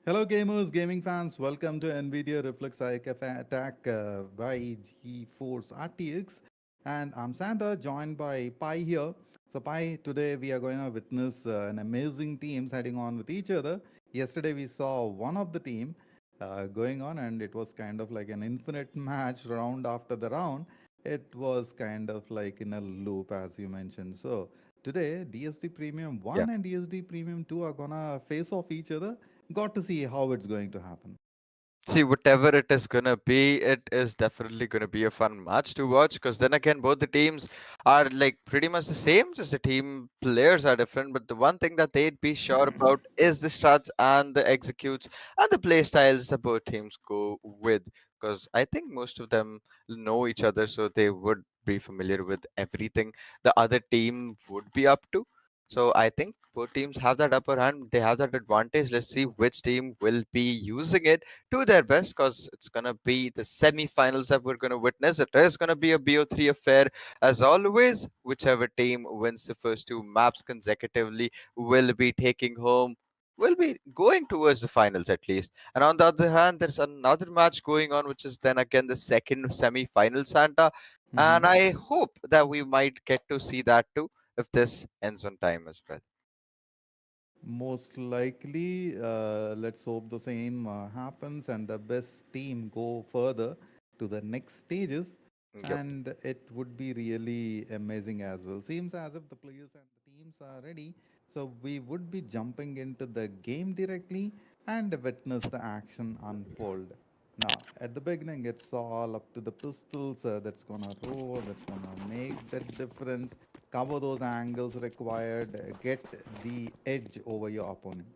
Hello, gamers, gaming fans. Welcome to NVIDIA Reflex iCafe attack by GeForce RTX. And I'm Santa, joined by Pi here. So, Pi, today we are going to witness an amazing teams heading on with each other. Yesterday, we saw one of the team going on, and it was kind of like an infinite match round after the round. It was kind of like in a loop, as you mentioned. So, today, DSD Premium Yeah. 1 and DSD Premium 2 are gonna face off each other. Got to see how it's going to happen. See, whatever it is gonna be, it is definitely gonna be a fun match to watch. Because then again, both the teams are like pretty much the same. Just the team players are different. But the one thing that they'd be sure about is the strats and the executes and the play styles that both teams go with. Because I think most of them know each other, so they would be familiar with everything the other team would be up to. So I think both teams have that upper hand. They have that advantage. Let's see which team will be using it to their best, because it's going to be the semi-finals that we're going to witness. It is going to be a BO3 affair as always. Whichever team wins the first two maps consecutively will be taking home, will be going towards the finals at least. And on the other hand, there's another match going on, which is then again the second semi-final, Santa. And Hmm. I hope that we might get to see that too if this ends on time as well. Most likely, let's hope the same happens and the best team go further to the next stages. Yep. And it would be really amazing as well. Seems as if the players and the teams are ready. So we would be jumping into the game directly and witness the action unfold. Now, at the beginning, it's all up to the pistols that's gonna roll, that's gonna make the difference, cover those angles required, get the edge over your opponent.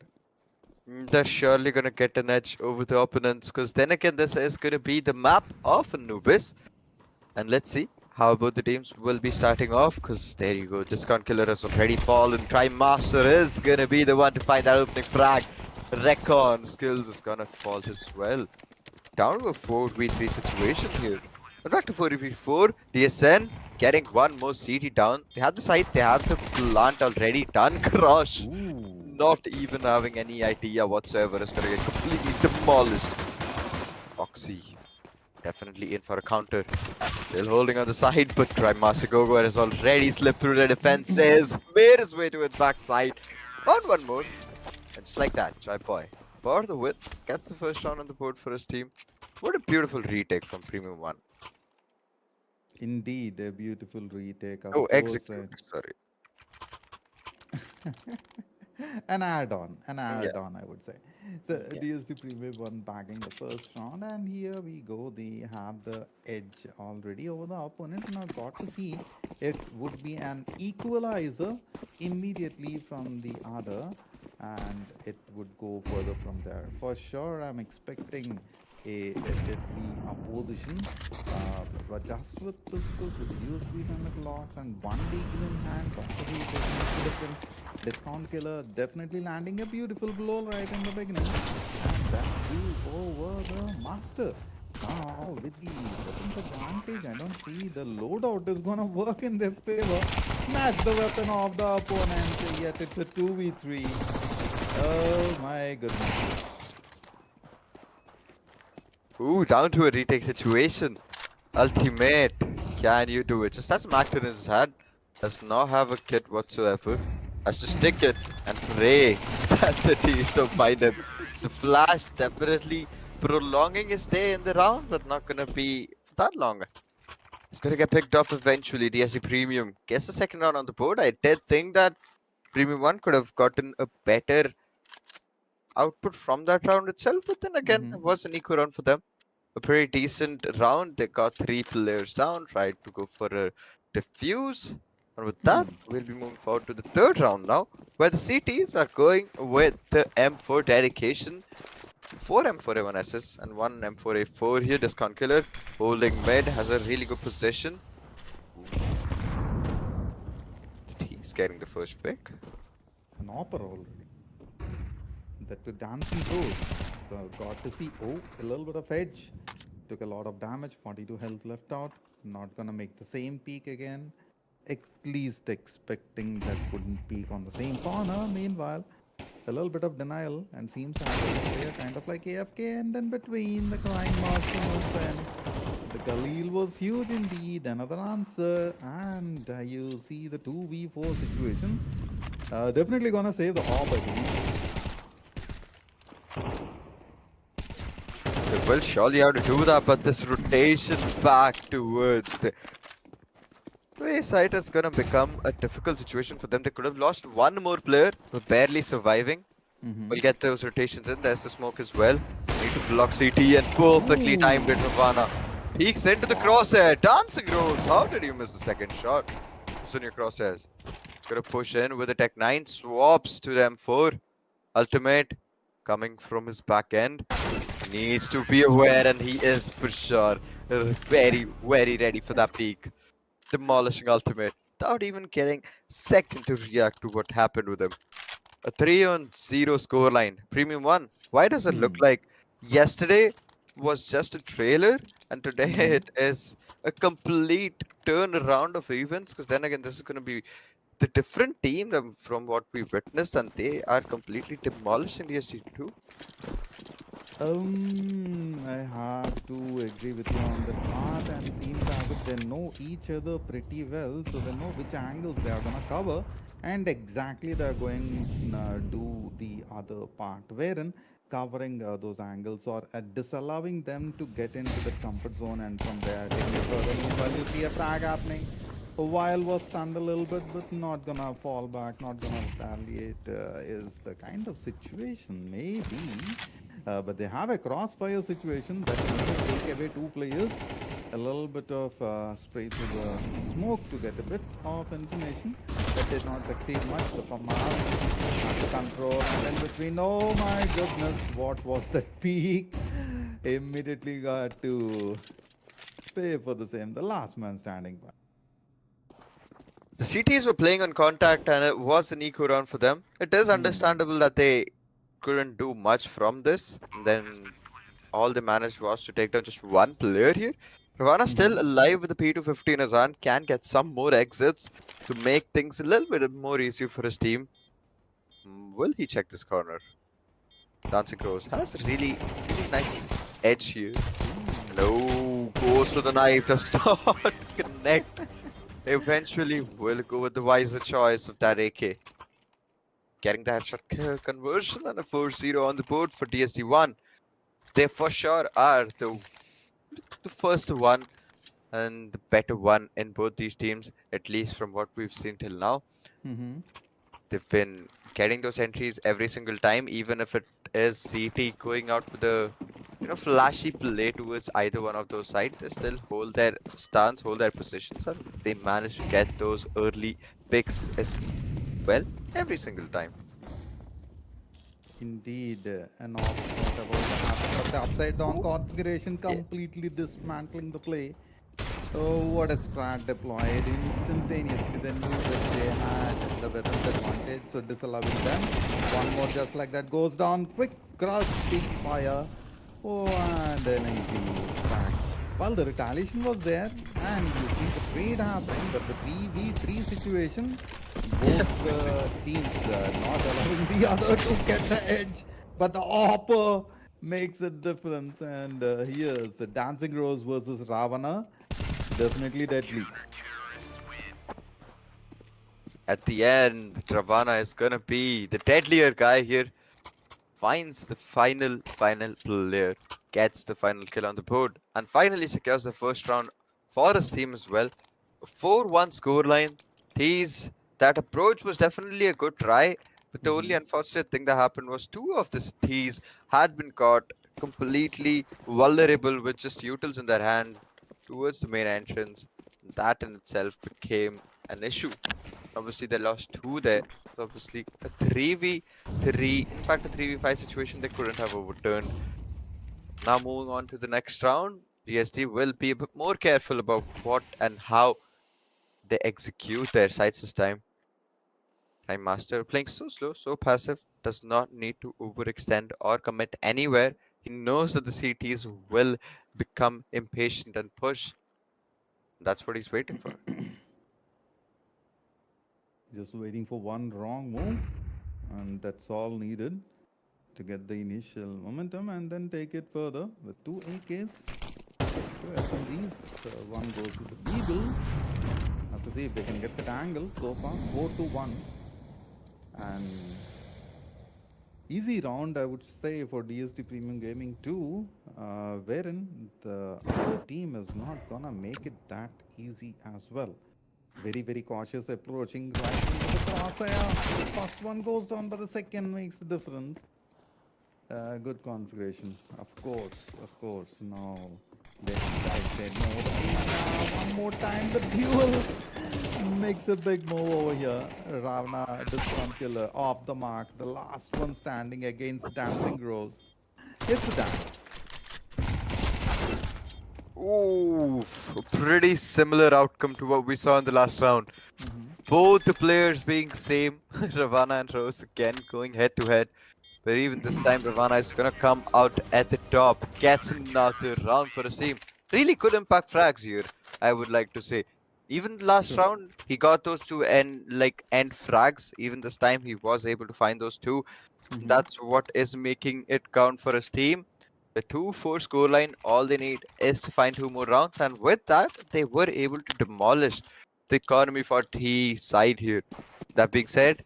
They're surely going to get an edge over the opponents, because then again, this is going to be the map of Anubis. And let's see how both the teams will be starting off, because there you go. Discount Killer has already fallen. Crime Master is going to be the one to find that opening frag. Recon Skills is going to fall as well. Down to a 4v3 situation here. But back to 4v4. DSN getting one more CT down. They have the site, they have the plant already done. Crush. Ooh. Not even having any idea whatsoever is going to get completely demolished. Foxy definitely in for a counter. Still holding on the side, but Grandmaster Gogo has already slipped through the defenses, made his way to its backside. Found one more. And just like that, Chai Boy, for the win, gets the first round on the board for his team. What a beautiful retake from Premium 1. Indeed, a beautiful retake, of Oh, course. execute, sorry. An Yeah. add-on, I would say. So Yeah. DSD Premium one bagging the first round, and here we go. They have the edge already over the opponent. Now got to see it would be an equalizer immediately from the other, and it would go further from there. For sure, I'm expecting a deadly opposition, but just with pistols, with USBs and the Glocks, and one vehicle in hand, got to see if they can make the difference. Discount Killer definitely landing a beautiful blow right in the beginning, and that too over the master. Now, with the weapons advantage, I don't see the loadout is gonna work in their favor. Snatch the weapon off the opponent, yet it's a 2v3. Oh my goodness. Ooh, down to a retake situation. Ultimate. Can you do it? Just has a Mac in his head. Does not have a kit whatsoever. Has to stick it and pray that the teams don't find him. The Flash definitely prolonging his stay in the round, but not gonna be for that long. He's gonna get picked off eventually. DSC Premium gets the second round on the board. I did think that Premium 1 could have gotten a better output from that round itself, but then again, Mm-hmm. it was an equal round for them. A pretty decent round. They got three players down, tried to go for a defuse. And with that, Hmm. we'll be moving forward to the third round now, where the CTs are going with the M4 dedication. Four M4A1Ss and one M4A4 here. Discount Killer holding mid, has a really good position. He's getting the first pick. An opera already. That to dancing throws. So got to see, oh, a little bit of edge. Took a lot of damage, 42 health left out. Not gonna make the same peak again. At least expecting that wouldn't peak on the same corner. Meanwhile, A little bit of denial and seems as if the player kind of like AFK, and then between the Crying Maximus and the Khalil was huge indeed. Another answer, and you see the 2v4 situation. Definitely gonna save the AWP, I believe. They will surely have to do that, but this rotation back towards the way side is gonna become a difficult situation for them. They could have lost one more player, but barely surviving. Mm-hmm. We'll get those rotations in. There's the smoke as well. Need to block CT and perfectly timed it Ooh. from Vana. Peeks into the crosshair. Dancing Rose. How did you miss the second shot? It's in your crosshairs. It's gonna push in with the Tech 9. Swaps to the M4. Ultimate coming from his back end. Needs to be aware, and he is for sure very, very ready for that peak. Demolishing ultimate without even getting second to react to what happened with him. A 3-0 scoreline. Premium 1. Why does it look Hmm. like yesterday was just a trailer and today Mm-hmm. it is a complete turnaround of events? Because then again, this is going to be the different team from what we witnessed, and they are completely demolishing the SG2. I have to agree with you on that part, and seems as if they know each other pretty well, so they know which angles they are gonna cover, and exactly they're going do the other part, wherein covering those angles or disallowing them to get into that comfort zone, and from there taking it further. Meanwhile, you see a frag happening. While was stunned a little bit, but not gonna fall back, not gonna retaliate, is the kind of situation, maybe. But they have a crossfire situation that may take away two players. A little bit of spray to the smoke to get a bit of information. That did not succeed much. The FAMAS had to control, and then between, oh my goodness, what was that peak? Immediately got to pay for the same. The last man standing by. The CTs were playing on contact and it was an eco round for them. It is Hmm. understandable that they couldn't do much from this. And then all they managed was to take down just one player here. Ravana Mm-hmm. still alive with the P250 in his hand, can get some more exits to make things a little bit more easier for his team. Will he check this corner? Dancing Crows has a really, really nice edge here. And Ooh. oh, goes for the knife, does not connect. Eventually, will go with the wiser choice of that AK. Getting the headshot conversion and a 4-0 on the board for DSD1. They for sure are the first one and the better one in both these teams, at least from what we've seen till now. Mm-hmm. They've been getting those entries every single time, even if it is CT going out with a flashy play towards either one of those sides. They still hold their stance, hold their positions, and they manage to get those early picks as well every single time. Indeed, an ops not about to happen, but the upside down Ooh. configuration Yeah. completely dismantling the play. Oh, what a strat deployed instantaneously. They knew that they had the weapons advantage, so disallowing them. One more just like that goes down. Quick crush, big fire. Oh, and an easy frag. Well, the retaliation was there, and you see the trade happening, but the 3v3 situation, both We see. the teams not allowing the other to get the edge, but the hopper makes a difference. And here's the Dancing Rose versus Ravana. Definitely deadly. At the end, Travana is gonna be the deadlier guy here. Finds the final player, gets the final kill on the board, and finally secures the first round for his team as well. A 4-1 scoreline. Tease, that approach was definitely a good try, but the only Mm-hmm. unfortunate thing that happened was two of the tees had been caught completely vulnerable with just utils in their hand towards the main entrance. That in itself became an issue. Obviously, they lost two there. So obviously, a 3v3, in fact, a 3v5 situation they couldn't have overturned. Now, moving on to the next round, DSD will be a bit more careful about what and how they execute their sights this time. Time Master playing so slow, so passive, does not need to overextend or commit anywhere. He knows that the CTs will become impatient and push. That's what he's waiting for. Just waiting for one wrong move. and that's all needed to get the initial momentum and then take it further with 2 AKs, 2 SMGs. One goes with the Beagle. Have to see if they can get that angle. So far, 4-1, and easy round, I would say, for DSD Premium Gaming 2, wherein the other team is not gonna make it that easy as well. Very, very cautious approaching right into the crosshair. The first one goes down, but the second makes the difference. Good configuration, of course. Now, they said no. One more time, the duel makes a big move over here. Ravana, discount killer, off the mark. The last one standing against Dancing Rose. It's a dance. Ooh, pretty similar outcome to what we saw in the last round. Both the players being same. Ravana and Rose again going head to head. But even this time, Ravana is gonna come out at the top. Gets another round for his team. Really good impact frags here, I would like to say. Even the last round, he got those two end frags. Even this time, he was able to find those two. That's what is making it count for his team. The 2-4 scoreline, all they need is to find 2 more rounds, and with that, they were able to demolish the economy for T side here. That being said,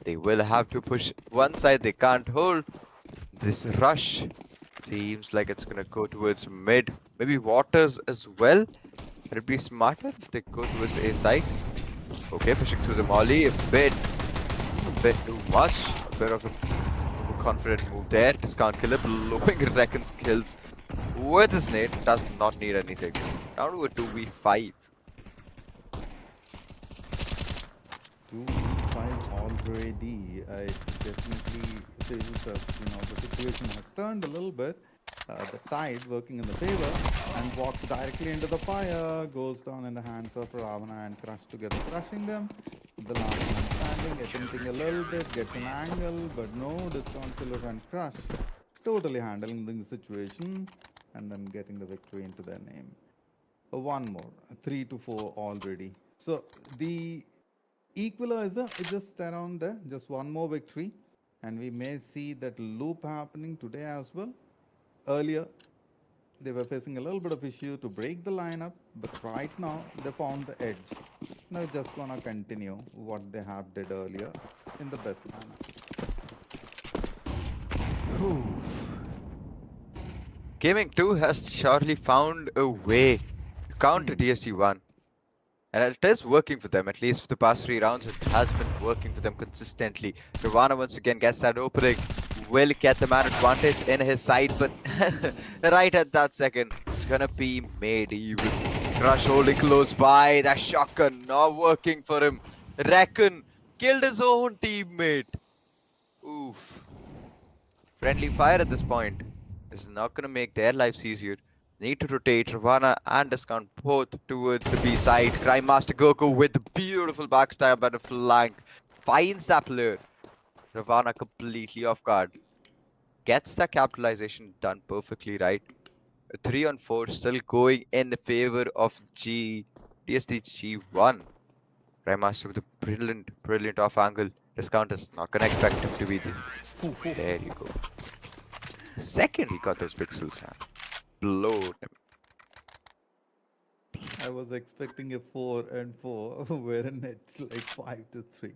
they will have to push one side. They can't hold. This rush seems like it's gonna go towards mid. Maybe waters as well. It'd be smarter if they go towards the A side. Okay, pushing through the molly a bit too much. A bit of a confident move there. Discount killer blowing Reckon's kills with his nade. Does not need anything. Down to a 2v5. 2-5 already. It definitely says that the situation has turned a little bit. The tide working in the favor, and walks directly into the fire. Goes down in the hands of Ravana and Crush together, crushing them. The last one standing, attempting a little bit, gets an angle, but no. Discount killer and Crush totally handling the situation and then getting the victory into their name. One more, 3-4 already. So the equalizer is just around there, just one more victory, and we may see that loop happening today as well. Earlier, they were facing a little bit of issue to break the lineup, but right now they found the edge. Now just gonna continue what they have did earlier in the best manner. Gaming 2 has surely found a way to counter DSG1. And it is working for them, at least for the past 3 rounds. It has been working for them consistently. Ravana once again gets that opening. Will get the man advantage in his side, but right at that second, it's gonna be made even. Crush holding close by. That shotgun not working for him. Reckon killed his own teammate. Oof. Friendly fire at this point is not gonna make their lives easier. Need to rotate Ravana and Discount both towards the B side. Crime Master Goku with the beautiful backstab at the flank. Finds that player. Ravana completely off guard. Gets the capitalization done perfectly right. A 3-on-4 still going in favor of DSD G1. Crime Master with a brilliant off angle. Discount is not gonna expect him to be there. There you go. Second, he got those pixels, man. Blowed him. I was expecting a 4-4, wherein it's like 5-3.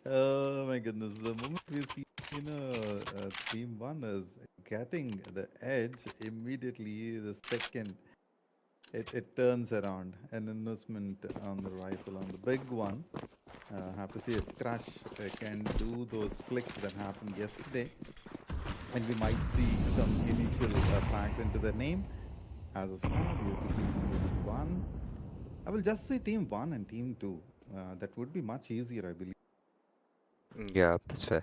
Oh my goodness! The moment we see, Team 1 is getting the edge, immediately the second it turns around. An investment on the rifle on the big one. Have to see if Crush can do those flicks that happened yesterday, and we might see some initial facts into the name. As of now, we used to Team 1. I will just say Team 1 and Team 2. That would be much easier, I believe. Yeah, that's fair.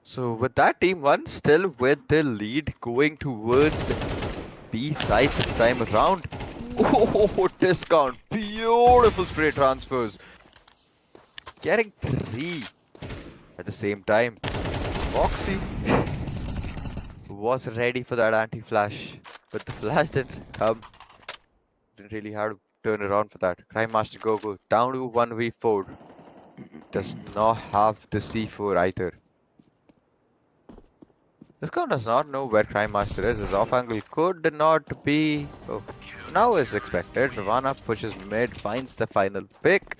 So with that, Team 1 still with the lead, going towards the B side this time around. Oh, Discount. Beautiful spray transfers. Getting 3 at the same time. Foxy was ready for that anti-flash, but the flash didn't come. Didn't really have turn around for that. Crime Master Gogo down to 1v4. Does not have the C4 either. This guy does not know where Crime Master is. His off angle could not be. Oh, now is expected. Ravana pushes mid, finds the final pick.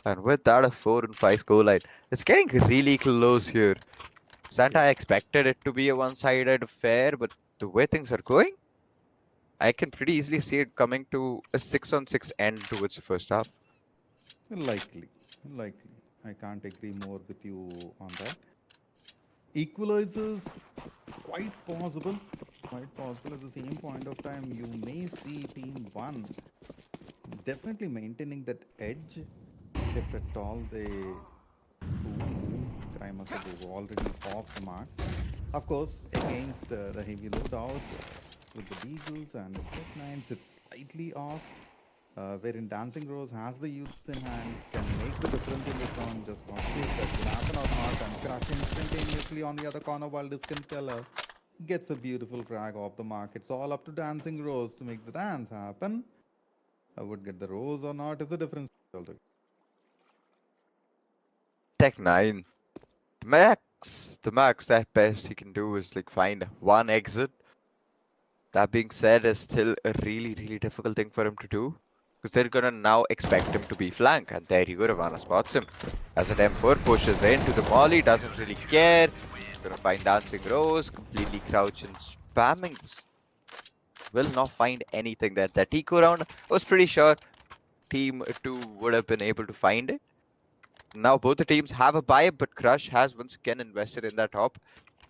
And with that, a 4 and 5 scoreline. It's getting really close here. Santa, I expected it to be a one-sided affair, but the way things are going, I can pretty easily see it coming to a 6-on-6 end towards the first half. Likely. I can't agree more with you on that. Equalizers, quite possible. At the same point of time, you may see Team 1 definitely maintaining that edge if at all they Crime Master already off the mark. Of course, against the heavy loadout with the Beagles and Tech 9s, it's slightly off. Wherein Dancing Rose has the youth in hand, can make the difference in this round, just not sure if that will happen or not, and crush instantaneously on the other corner while Distant Teller gets a beautiful frag off the mark. It's all up to Dancing Rose to make the dance happen. I would get the Rose or not is a difference. Tech 9. The max that best he can do is like find one exit. That being said, is still a really, really difficult thing for him to do. Because they're gonna now expect him to be flank. And there you go, Ravana spots him. As an M4 pushes into the molly, doesn't really care. He's gonna find Dancing Rose, completely crouch and spamming this. Will not find anything there. That eco round, I was pretty sure Team 2 would have been able to find it. Now both the teams have a buy, but Crush has once again invested in that top,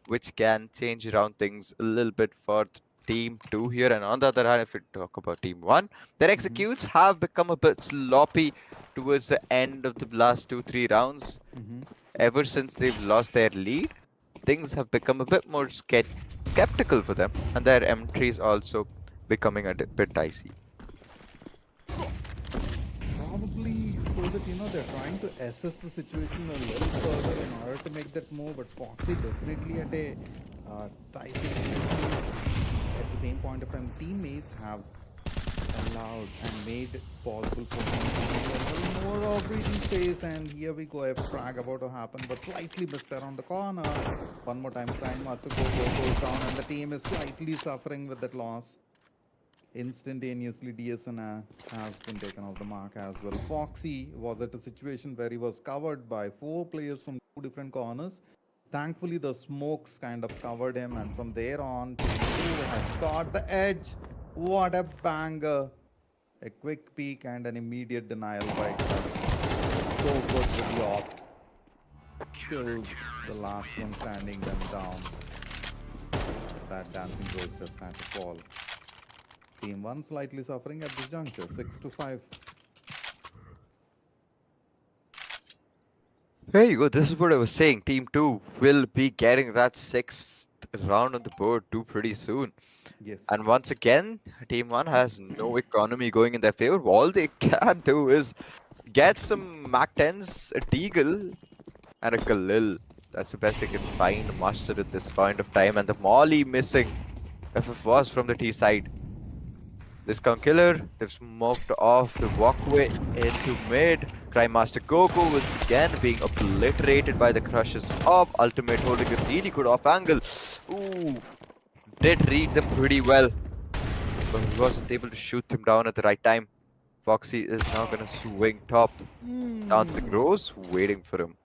which can change around things a little bit for Team 2 here. And on the other hand, if we talk about Team 1, their executes have become a bit sloppy towards the end of the last 2-3 rounds. Ever since they've lost their lead, things have become a bit more skeptical for them, and their entries also becoming a bit dicey. Probably so that they're trying to assess the situation a little further in order to make that move, but Foxy definitely at a tight at the same point of time teammates have allowed and made possible for him to get a little more of breathing space, and here we go, a frag about to happen but slightly missed around the corner. One more time Crime Master goes down and the team is slightly suffering with that loss. Instantaneously DSN has been taken off the mark as well. Foxy was at a situation where he was covered by 4 players from 2 different corners. Thankfully the smokes kind of covered him, and from there on Team 2 has got the edge. What a banger. A quick peek and an immediate denial by Crush. So good with the op. Kills the last one standing them down. That Dancing Rose just had to fall. Team 1 slightly suffering at this juncture, 6-5. There you go, this is what I was saying. Team 2 will be getting that 6th round on the board too pretty soon. Yes. And once again, Team 1 has no economy going in their favor. All they can do is get some Mac 10s, a Deagle, and a Khalil. That's the best they can find mustered at this point of time. And the Molly missing, if it was from the T side. Discount Killer, they've smoked off the walkway into mid. Crime Master Goku once again being obliterated by the crushes of Ultimate, holding a really good off angle. Ooh, did read them pretty well, but he wasn't able to shoot them down at the right time. Foxy is now gonna swing top. Dancing Rose waiting for him.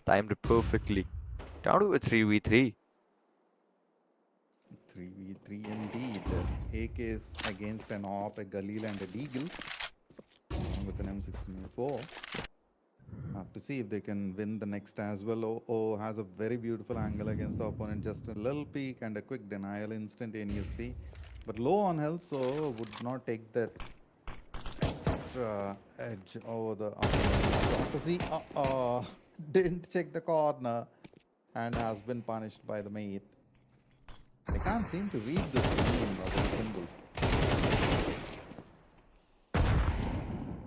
Timed it perfectly. Down to a 3v3. 3v3 indeed. AKs against an AWP, a Galil and a Deagle with an M16A4. Have to see if they can win the next as well. Oh has a very beautiful angle against the opponent. Just a little peek and a quick denial instantaneously. But low on health, so would not take that extra edge over the opponent. Have to see. Didn't check the corner and has been punished by the mate. I can't seem to read the screen or the symbols.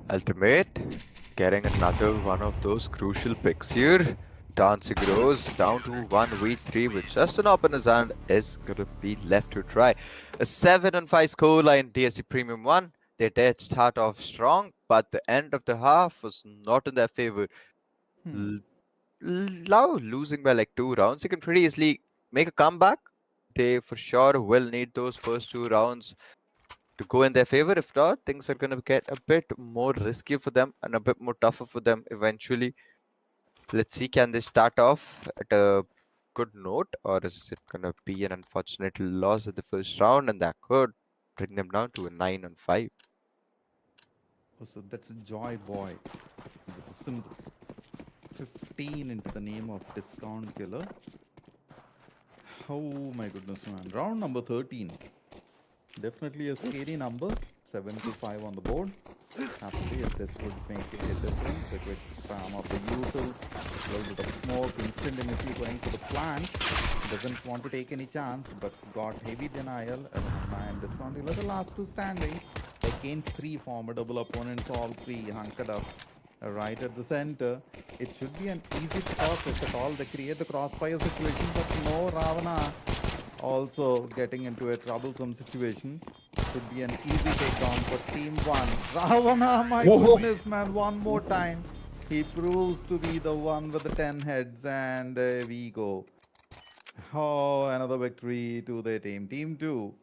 Ultimate getting another one of those crucial picks here. Dancing Rose down to 1v3 with just an op in his hand is gonna be left to try. A 7-5 scoreline, DSC Premium 1, They did start off strong, but the end of the half was not in their favor. Hmm. L- Now losing by like 2 rounds, they can pretty easily make a comeback. They for sure will need those first 2 rounds to go in their favor. If not, things are going to get a bit more risky for them and a bit more tougher for them eventually. Let's see, can they start off at a good note, or is it going to be an unfortunate loss at the first round, and that could bring them down to a 9-5. Oh, so that's Joy Boy with the symbols. 15 into the name of Discount Killer. Oh my goodness, man. Round number 13. Definitely a scary number. 7 to 5 on the board. Have to see if this would make a difference. A quick spam of the utils. A little bit of smoke instantaneously going to the plant. Doesn't want to take any chance, but got heavy denial. 9 Discount Killer, the last two standing. Against 3 formidable opponents, all 3 hunkered up right at the center. It should be an easy toss if at all they create the crossfire situation, but no, Ravana also getting into a troublesome situation. Should be an easy takedown for Team 1. Ravana, my Whoa! goodness, man, one more time. He proves to be the one with the 10 heads, and there we go. Oh, another victory to the team. Team 2.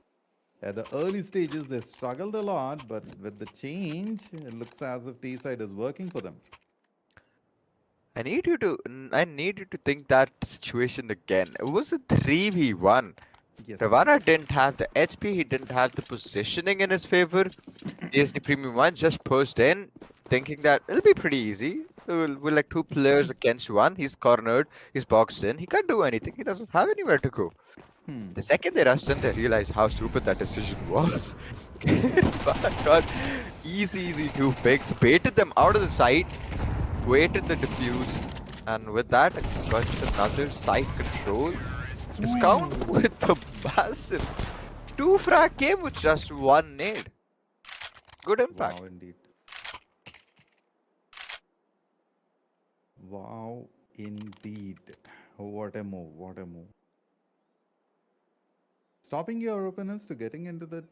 At the early stages, they struggled a lot, but with the change, it looks as if T-side is working for them. I need you to think that situation again. It was a 3v1. Yes. Ravana didn't have the HP, he didn't have the positioning in his favor. DSD Premium 1 just pushed in, thinking that it'll be pretty easy. We're like two players against one. He's cornered, he's boxed in, he can't do anything, he doesn't have anywhere to go. Hmm. The second they rushed in, they realized how stupid that decision was. Got easy two picks, baited them out of the site, waited the defuse, and with that, got another side control. Discount Ooh. with the massive 2 frag game with just 1 nade. Good impact. Wow, indeed. Wow, indeed. What a move. What a move. Stopping your opponents to getting into that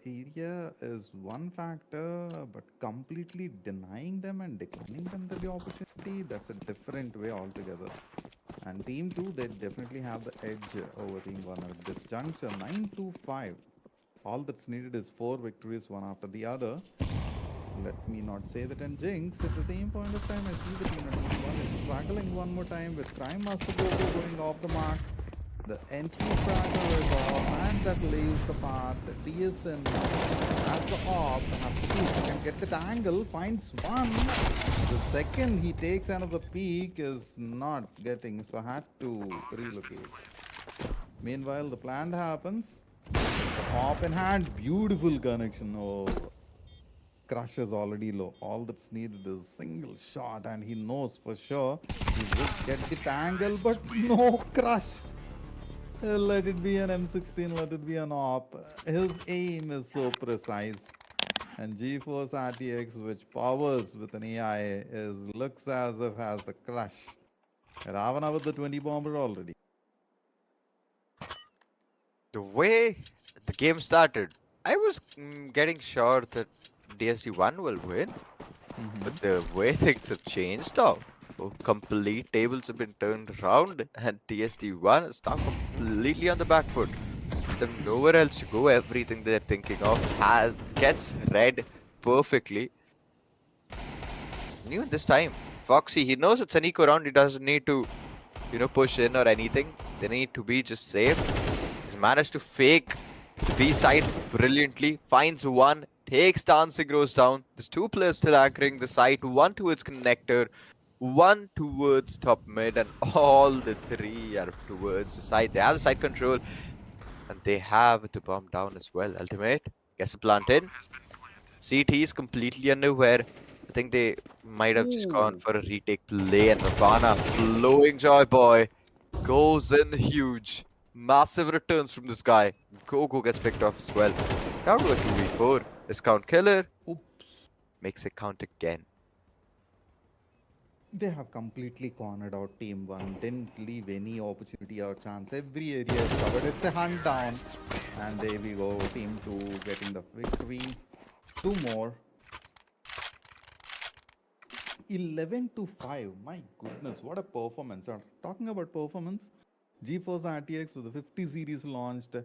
area is one factor, but completely denying them and declining them the opportunity, that's a different way altogether. And Team 2, they definitely have the edge over Team 1 at this juncture. 9-5. All that's needed is 4 victories, one after the other. Let me not say that in Jinx. At the same point of time, I see the team at Team 1 is struggling one more time with Crime Master Goku going off the mark. The entry tracker is off, and that leaves the path. The DSN has the op, have to see if he can get that angle, finds one. The second he takes another peek is not getting, so had to relocate. Meanwhile, the plant happens. The op in hand, beautiful connection. Oh, Crush is already low. All that's needed is single shot, and he knows for sure he would get the angle, but no Crush. Let it be an M16, let it be an op. His aim is so precise. And GeForce RTX, which powers with an AI, looks as if has a crush. Ravana with the 20 bomber already. The way the game started, I was getting sure that DSC1 will win, but the way things have changed now, complete tables have been turned around, and DSD1 is now completely on the back foot. Them nowhere else to go. Everything they're thinking of gets read perfectly. And even this time, Foxy, he knows it's an eco round. He doesn't need to, push in or anything. They need to be just safe. He's managed to fake the B side brilliantly. Finds one, takes Dancing Rose down. There's 2 players still anchoring the site. One towards connector, one towards top mid, and all the 3 are towards the side. They have the side control. And they have the bomb down as well. Ultimate gets a plant in. CT is completely unaware. I think they might have just gone Ooh. for a retake play, and Ravana, flowing Joy Boy, goes in huge. Massive returns from this guy. Gogo gets picked off as well. Down to a 2v4. Discount killer Oops. makes it count again. They have completely cornered out Team 1. Didn't leave any opportunity or chance. Every area is covered. It's a hunt down. And there we go. Team 2 getting the victory. Two more. 11-5. My goodness, what a performance. Talking about performance, GeForce RTX with the 50 series launched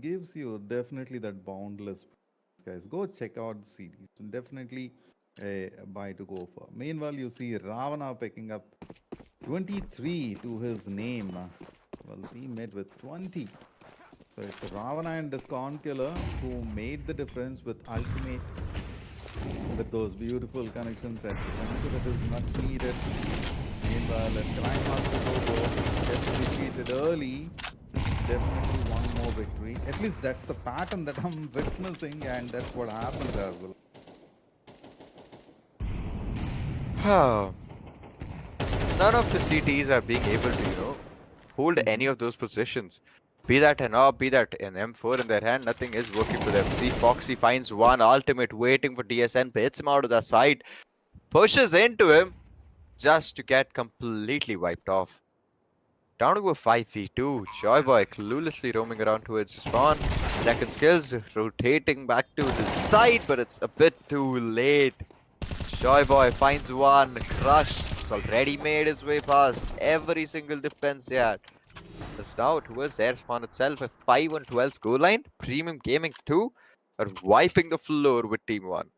gives you definitely that boundless. Guys, go check out the series. Definitely a buy to go for. Meanwhile, you see Ravana picking up 23 to his name. Well, he made with 20. So it's Ravana and Discount Killer who made the difference with Ultimate, with those beautiful connections at that is much needed. Meanwhile, at Crime Master Gogo gets defeated early. Definitely one more victory. At least that's the pattern that I'm witnessing, and that's what happens as well. None of the CTs are being able to, hold any of those positions. Be that an AWP, be that an M4 in their hand, nothing is working for them. See, Foxy finds one ultimate waiting for DSN, hits him out of the side, pushes into him just to get completely wiped off. Down to a 5v2. Joyboy cluelessly roaming around towards his spawn. Second skills rotating back to the side, but it's a bit too late. Joyboy finds one, crushed. He's already made his way past every single defense they had. It's now towards their spawn itself. A 5-1-12 scoreline. Premium Gaming 2 are wiping the floor with Team 1.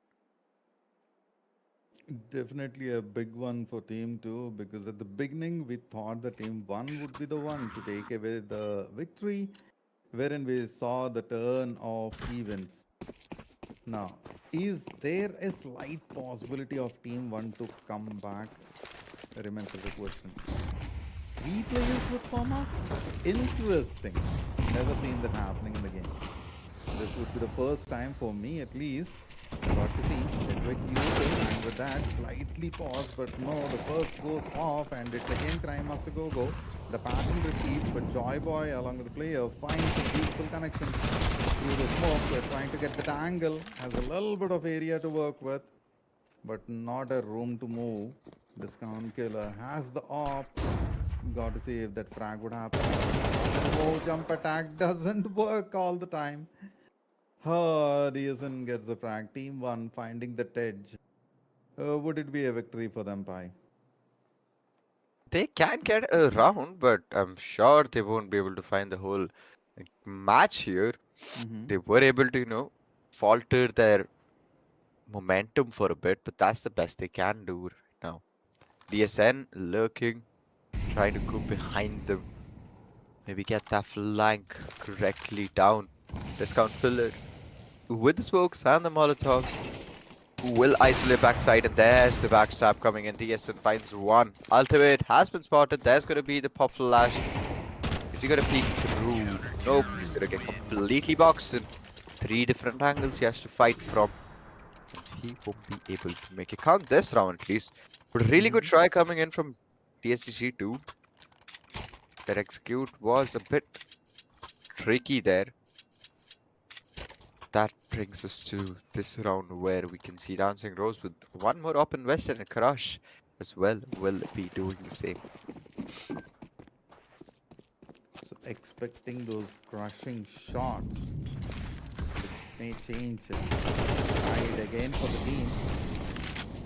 Definitely a big one for Team 2 because at the beginning we thought that Team 1 would be the one to take away the victory, wherein we saw the turn of events. Now, is there a slight possibility of Team 1 to come back? Remains as a question. 3 players with Farmers? Interesting. Never seen that happening in the game. This would be the first time for me at least. Got to see a quick usage, and with that slightly paused, but no, the first goes off and it's again Crime Master Go. The pattern repeats, but Joyboy along with the player finds a beautiful connection through the smoke. They're trying to get that angle, has a little bit of area to work with, but not a room to move. Discount Killer has the op. Got to see if that frag would happen. No jump attack doesn't work all the time. DSN gets the frag. Team 1 finding the edge. Would it be a victory for them, Pai? They can get around, but I'm sure they won't be able to find the whole match here. They were able to, falter their momentum for a bit, but that's the best they can do right now. DSN lurking, trying to go behind them. Maybe get that flank correctly down. Discount filler with the smokes and the molotovs will isolate backside, and there's the backstab coming in. DSN finds one. Ultimate has been spotted. There's going to be the pop flash. Is he going to peek through? Nope. He's going to get completely boxed in 3 different angles he has to fight from. He won't be able to make a count this round at least. But a really good try coming in from TSCG 2. That execute was a bit tricky there. That brings us to this round where we can see Dancing Rose with one more open west and a crush as well will be doing the same. So expecting those crushing shots, which may change side again for the team.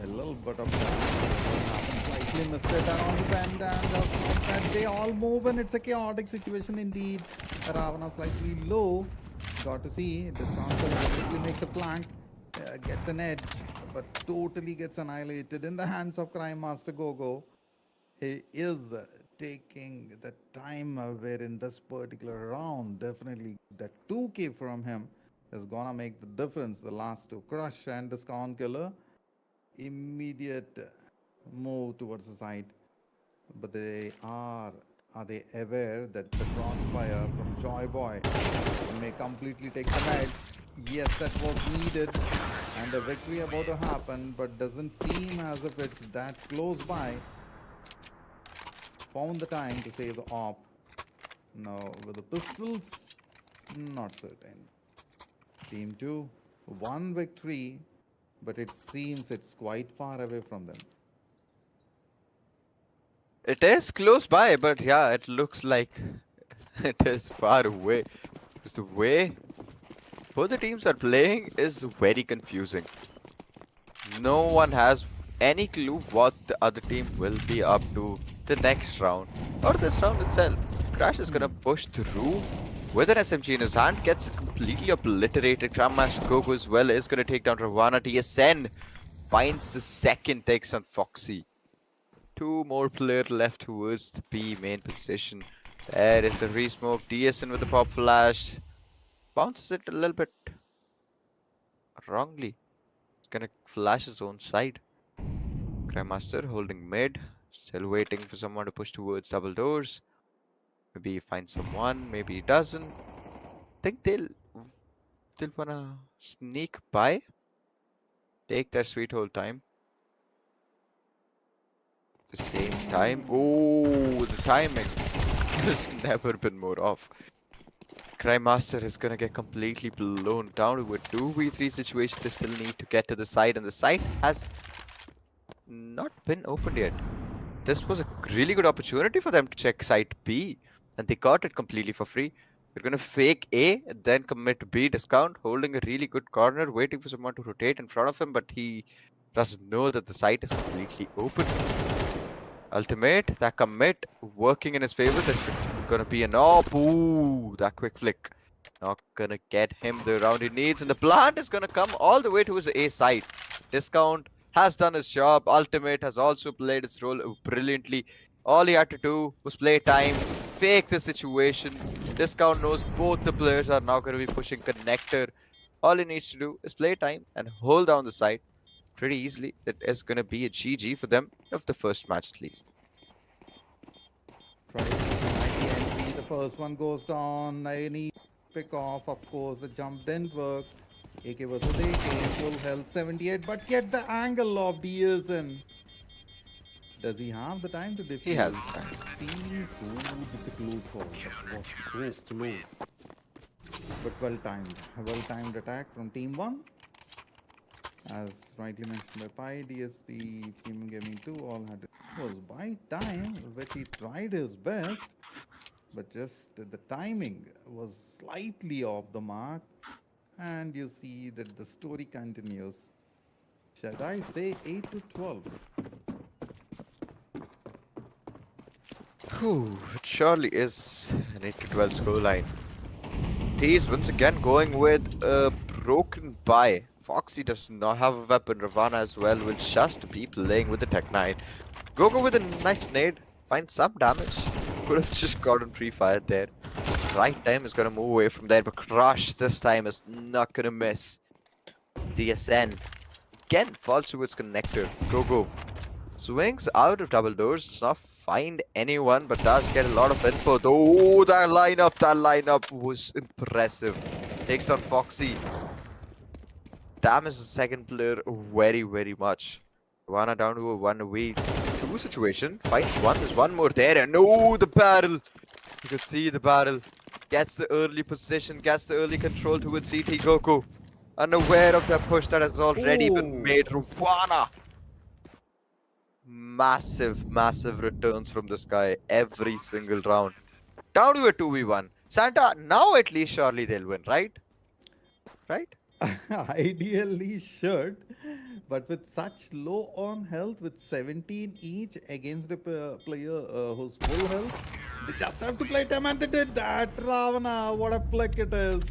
A little bit of happens, slightly missed it around the bend, and that they all move, and it's a chaotic situation indeed. Ravana slightly low. Got to see Discount quickly makes a flank, gets an edge, but totally gets annihilated in the hands of Crime Master Gogo. He is taking the time where in this particular round, definitely that 2k from him is gonna make the difference. The last two, Crush and Discount Killer, immediate move towards the side, but are they aware that the crossfire from Joyboy may completely take the match? Yes, that was needed, and the victory about to happen, but doesn't seem as if it's that close by. Found the time to save the op. Now with the pistols, not certain. Team 2, one victory, but it seems it's quite far away from them. It is close by, but yeah, it looks like it is far away. Because the way both the teams are playing is very confusing. No one has any clue what the other team will be up to the next round or this round itself. Crash is gonna push through with an SMG in his hand, gets completely obliterated. Grandmaster Goku as well is gonna take down Ravana. TSN finds the second, takes on Foxy. Two more players left towards the B main position. There is the re-smoke. TSN with the pop flash. Bounces it a little bit wrongly. It's gonna flash his own side. Grandmaster holding mid. Still waiting for someone to push towards double doors. Maybe he finds someone, maybe he doesn't. Think they'll wanna sneak by. Take their sweet whole time. The same time. Oh, the timing has never been more off. Crime Master is gonna get completely blown down to a 2v3 situation. They still need to get to the site, and the site has not been opened yet. This was a really good opportunity for them to check site B, and they got it completely for free. They're gonna fake A, then commit B discount, holding a really good corner, waiting for someone to rotate in front of him, but he doesn't know that the site is completely open. Ultimate, that commit, working in his favor. There's gonna be an op. Ooh, that quick flick. Not gonna get him the round he needs, and the plant is gonna come all the way to his A side. Discount has done his job. Ultimate has also played his role brilliantly. All he had to do was play time, fake the situation. Discount knows both the players are now gonna be pushing connector. All he needs to do is play time and hold down the side pretty easily. It is going to be a GG for them of the first match at least. Tries to mighty entry. The first one goes down. Any pick off. Of course, the jump didn't work. AK versus AK. Full health 78. But yet the angle of DSN. Does he have the time to defuse? He has time. Seems it's a close call. That was so close. But well timed. A well timed attack from Team 1. As rightly mentioned by Pi, DST, Team Gaming 2 all had it was by time, which he tried his best, but just the timing was slightly off the mark. And you see that the story continues. Should I say 8 to 12? Whew, it surely is an 8 to 12 scoreline. He's once again going with a broken buy. Foxy does not have a weapon. Ravana as well will just be playing with the Tech 9. Gogo with a nice nade. Finds some damage. Could have just gotten pre-fired there. Right time is gonna move away from there, but Crush this time is not gonna miss. DSN again falls to its connector. Gogo swings out of double doors. Does not find anyone, but does get a lot of info. Oh, that lineup was impressive. Takes on Foxy. Damages the second player very, very much. Ravana down to a 1v2 situation. Finds one. There's one more there. And oh, the barrel. You can see the barrel. Gets the early position. Gets the early control towards CT Goku. Unaware of that push that has already been made. Ravana. Massive returns from this guy every single round. Down to a 2v1. Santa, now at least surely they'll win, right? Right? Ideally should, but with such low on health, with 17 each against a player who's full health, they just have to play time, and they did that. Ravana, what a flick it is.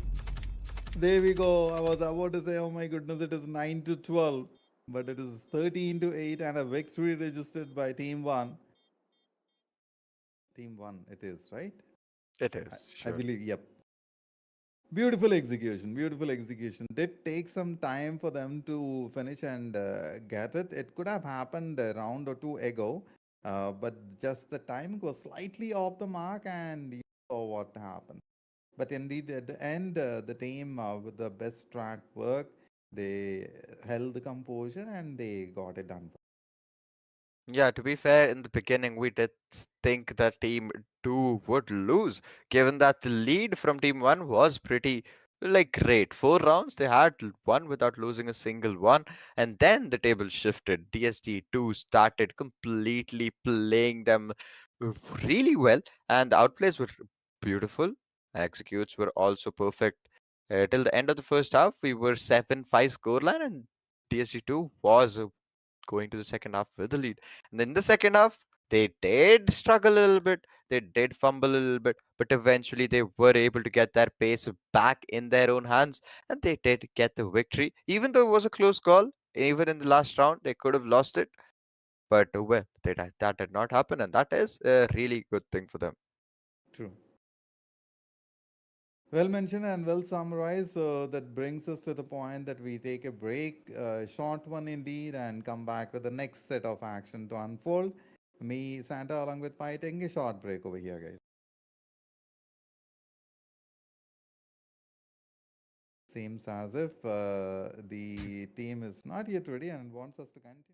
There we go. I was about to say, oh my goodness, it is 9 to 12, but it is 13 to 8 and a victory registered by Team 1. Team 1 it is, right? It is, I sure. believe, yep. Beautiful execution, beautiful execution. Did take some time for them to finish and get it. It could have happened a round or two ago, but just the timing was slightly off the mark, and you saw what happened. But indeed, at the end, the team with the best strat work, they held the composure and they got it done. Yeah, to be fair, in the beginning, we did think that Team 2 would lose, given that the lead from Team 1 was pretty, like, great. 4 rounds, they had won without losing a single one, and then the table shifted. DST2 started completely playing them really well, and the outplays were beautiful, executes were also perfect. Till the end of the first half, we were 7-5 scoreline, and DSG2 was going to the second half with the lead. And in the second half, they did struggle a little bit. They did fumble a little bit, but eventually they were able to get that pace back in their own hands, and they did get the victory. Even though it was a close call, even in the last round, they could have lost it. But well, that did not happen, and that is a really good thing for them. True. Well mentioned and well summarized. So that brings us to the point that we take a break, short one indeed, and come back with the next set of action to unfold. Me, Santa, along with Pi, taking a short break over here, guys. Seems as if the team is not yet ready and wants us to continue.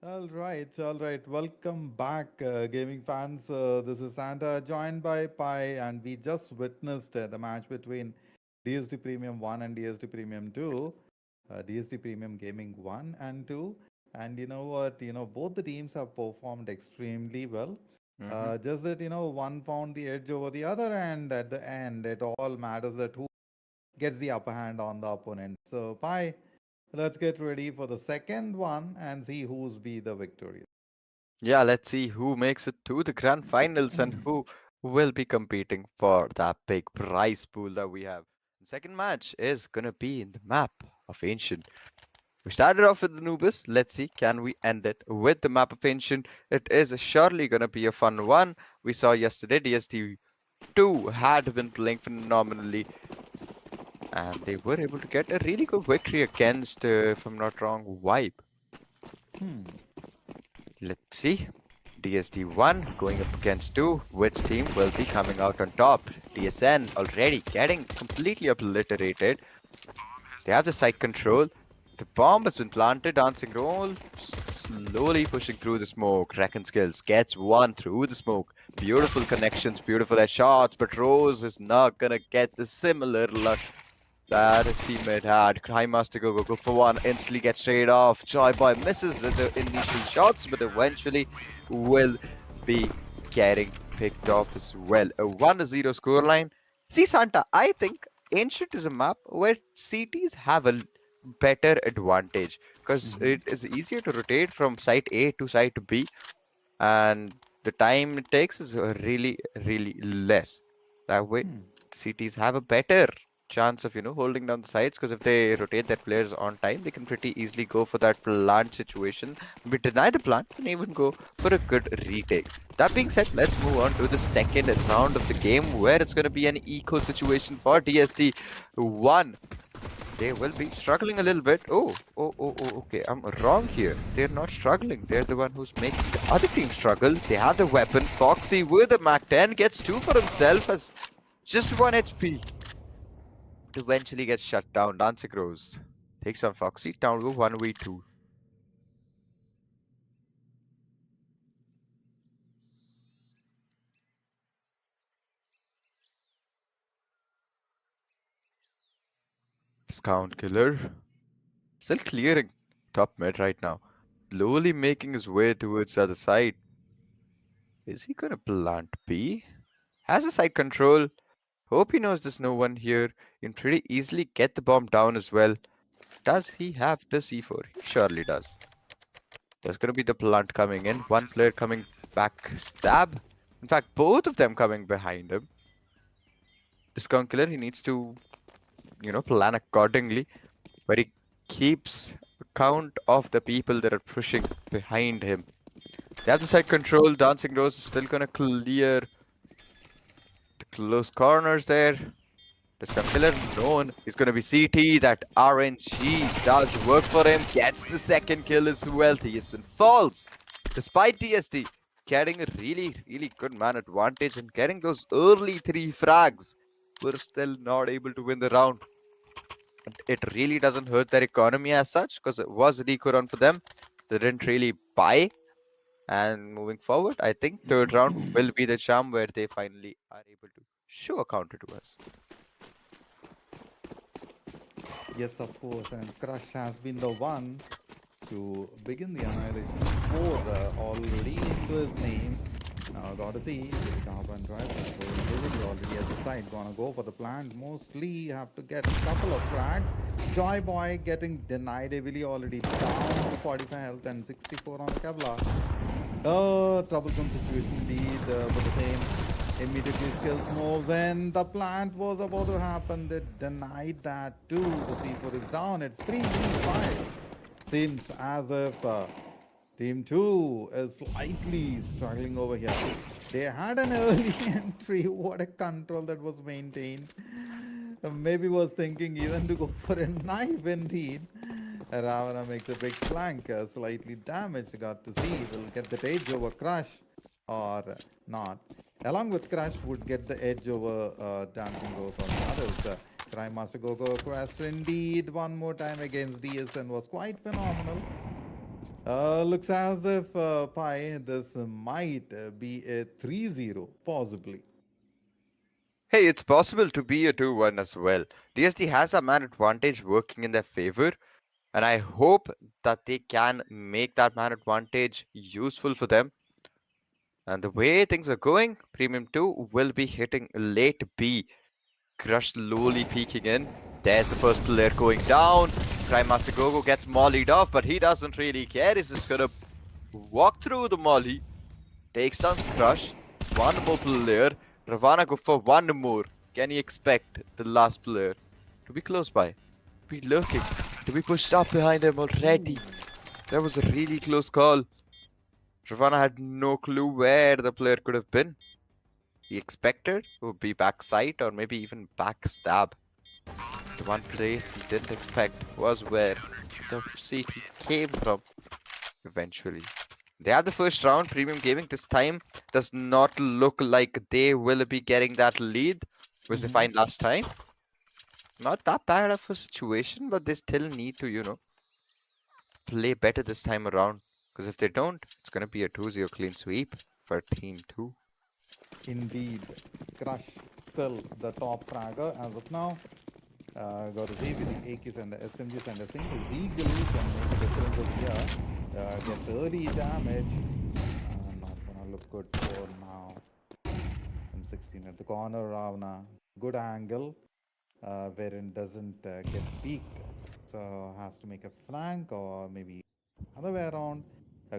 All right. Welcome back, gaming fans. This is Santa, joined by Pi, and we just witnessed the match between DSD Premium 1 and DSD Premium 2, DSD Premium Gaming 1 and 2. And you know what? Both the teams have performed extremely well. Hmm. Just that, one found the edge over the other, and at the end, it all matters that who gets the upper hand on the opponent. So, Pi, let's get ready for the second one and see who's be the victorious. Yeah, let's see who makes it to the grand finals and who will be competing for that big prize pool that we have. The second match is gonna be in the map of Ancient. We started off with Anubis. Let's see, can we end it with the map of Ancient? It is surely gonna be a fun one. We saw yesterday DST2 had been playing phenomenally, and they were able to get a really good victory against, if I'm not wrong, Vibe. Hmm. Let's see. DST1 going up against 2. Which team will be coming out on top? DSN already getting completely obliterated. They have the site control. The bomb has been planted. Dancing roll. Slowly pushing through the smoke. Reckon skills gets one through the smoke. Beautiful connections, beautiful headshots. But Rose is not gonna get the similar luck that his teammate had. Crime Master go for one. Instantly gets straight off. Joy Boy misses the initial shots, but eventually will be getting picked off as well. A 1-0 scoreline. See, Santa, I think Ancient is a map where CTs have a better advantage because Mm-hmm. it is easier to rotate from site A to site B, and the time it takes is really less. That way, Hmm. cities have a better chance of holding down the sides, because if they rotate their players on time, they can pretty easily go for that plant situation. We deny the plant and even go for a good retake. That being said, let's move on to the second round of the game, where it's going to be an eco situation for DST 1. They will be struggling a little bit. Okay. I'm wrong here. They're not struggling. They're the one who's making the other team struggle. They have the weapon. Foxy with a Mac 10 gets 2 for himself as just 1 HP. Eventually gets shut down. Dancing Rose takes on Foxy down to 1v2. Scout Killer still clearing top mid right now. Slowly making his way towards the other side. Is he gonna plant B? Has the side control. Hope he knows there's no one here. He can pretty easily get the bomb down as well. Does he have the C4? He surely does. There's gonna be the plant coming in. One player coming back stab. In fact, both of them coming behind him. The skunk killer, he needs to, plan accordingly. But he keeps count of the people that are pushing behind him. They have the side control. Dancing Rose is still gonna clear the close corners there. The killer known is going to be CT. That RNG does work for him. Gets the second kill as well. TSN falls. Despite DSD getting a really good man advantage and getting those early 3 frags, we're still not able to win the round. It really doesn't hurt their economy as such, because it was a deco run for them. They didn't really buy. And moving forward, I think third round will be the charm where they finally are able to show a counter to us. Yes, of course. And Crush has been the one to begin the annihilation. 4 already into his name. Now gotta see will he come up and drive that. So Heavily already at the side. Gonna go for the plant. Mostly have to get a couple of frags. Joy Boy getting denied heavily already down to 45 health and 64 on the Kevlar. Troublesome situation indeed, but the same immediately skills moves and the plant was about to happen. They denied that too. The C4 is down. It's 3v5. Seems as if Team 2 is slightly struggling over here. They had an early entry. What a control that was maintained. Maybe was thinking even to go for a knife indeed. Ravana makes a big flank, slightly damaged. Got to see. Will get the edge over Crush or not. Along with Crush would get the edge over Dancing Rose on the others. Crime Master Gogo crashed indeed one more time against DSN was quite phenomenal. Looks as if Pi, this might be a 3-0, possibly. Hey, it's possible to be a 2-1 as well. DSD has a man advantage working in their favor, and I hope that they can make that man advantage useful for them. And the way things are going, Premium 2 will be hitting late B. Crush slowly peeking in. There's the first player going down. Crime Master Gogo gets mollied off, but he doesn't really care. He's just gonna walk through the molly. Takes down Crush. One more player. Ravana go for one more. Can he expect the last player to be close by? To be lurking? To be pushed up behind him already? Ooh. That was a really close call. Ravana had no clue where the player could have been. He expected it would be backside or maybe even backstab. The one place he didn't expect was where the seat he came from eventually. They have the first round. Premium Gaming this time does not look like they will be getting that lead, which they Mhm. find last time. Not that bad of a situation, but they still need to, play better this time around. Because if they don't, it's going to be a 2-0 clean sweep for Team 2. Indeed. Crush still the top fragger as of now. Got to see with the AKs and the SMGs and the single legally can make a difference over here. Gets early damage. Not gonna look good for now. M16 at the corner, Ravana. Good angle, wherein doesn't get peaked. So has to make a flank or maybe other way around.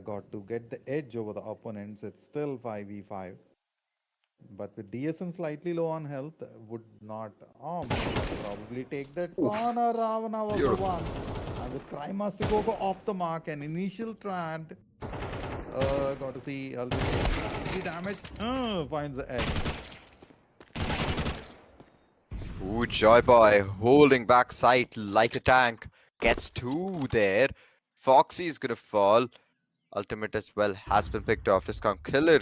Got to get the edge over the opponents. It's still 5v5. But with DSN slightly low on health, would not probably take that Oof. corner. Ravana was the Beautiful. one. And the try must go off the mark. An initial trad. Got to see the damage. Finds the edge. Ooh, Joy Boy holding back sight like a tank. Gets two there. Foxy is gonna fall. Ultimate as well has been picked off. Discount Killer.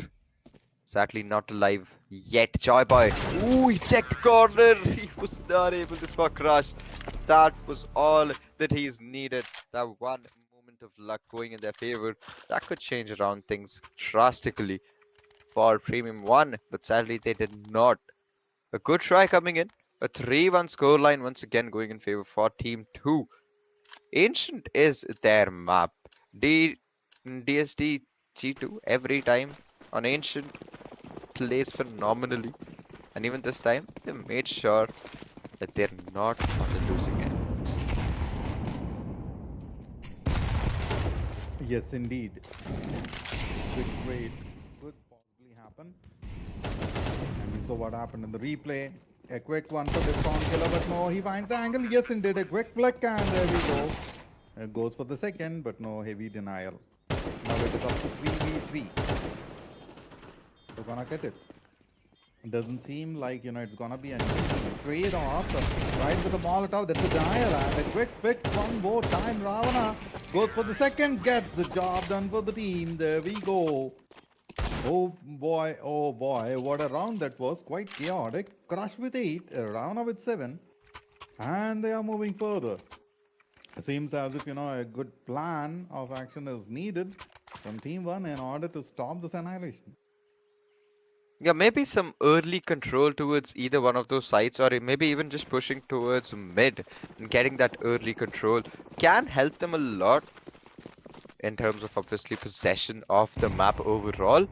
Sadly not alive yet. Joy Boy. Ooh, he checked corner. He was not able to spot Crush. That was all that he's needed. That one moment of luck going in their favor. That could change around things drastically for Premium 1. But sadly they did not. A good try coming in. A 3-1 scoreline once again going in favor for Team 2. Ancient is their map. DSD G2 every time on Ancient plays phenomenally. And even this time, they made sure that they're not on the losing end. Yes, indeed. Big trades could possibly happen. And we saw what happened in the replay. A quick one for this Discount Killer, but no, he finds the angle. Yes, indeed. A quick flick, and there we go. Goes for the second, but no heavy denial. Now it is up to 3v3. We're gonna get it. It doesn't seem like, it's gonna be a trade-off. Right with the Molotov, that's a denial. And a quick pick one more time. Ravana goes for the second, gets the job done for the team. There we go. Oh boy, what a round that was. Quite chaotic. Crush with 8, Ravana with 7. And they are moving further. It seems as if, a good plan of action is needed from Team 1 in order to stop this annihilation. Yeah, maybe some early control towards either one of those sides, or maybe even just pushing towards mid and getting that early control can help them a lot in terms of obviously possession of the map overall.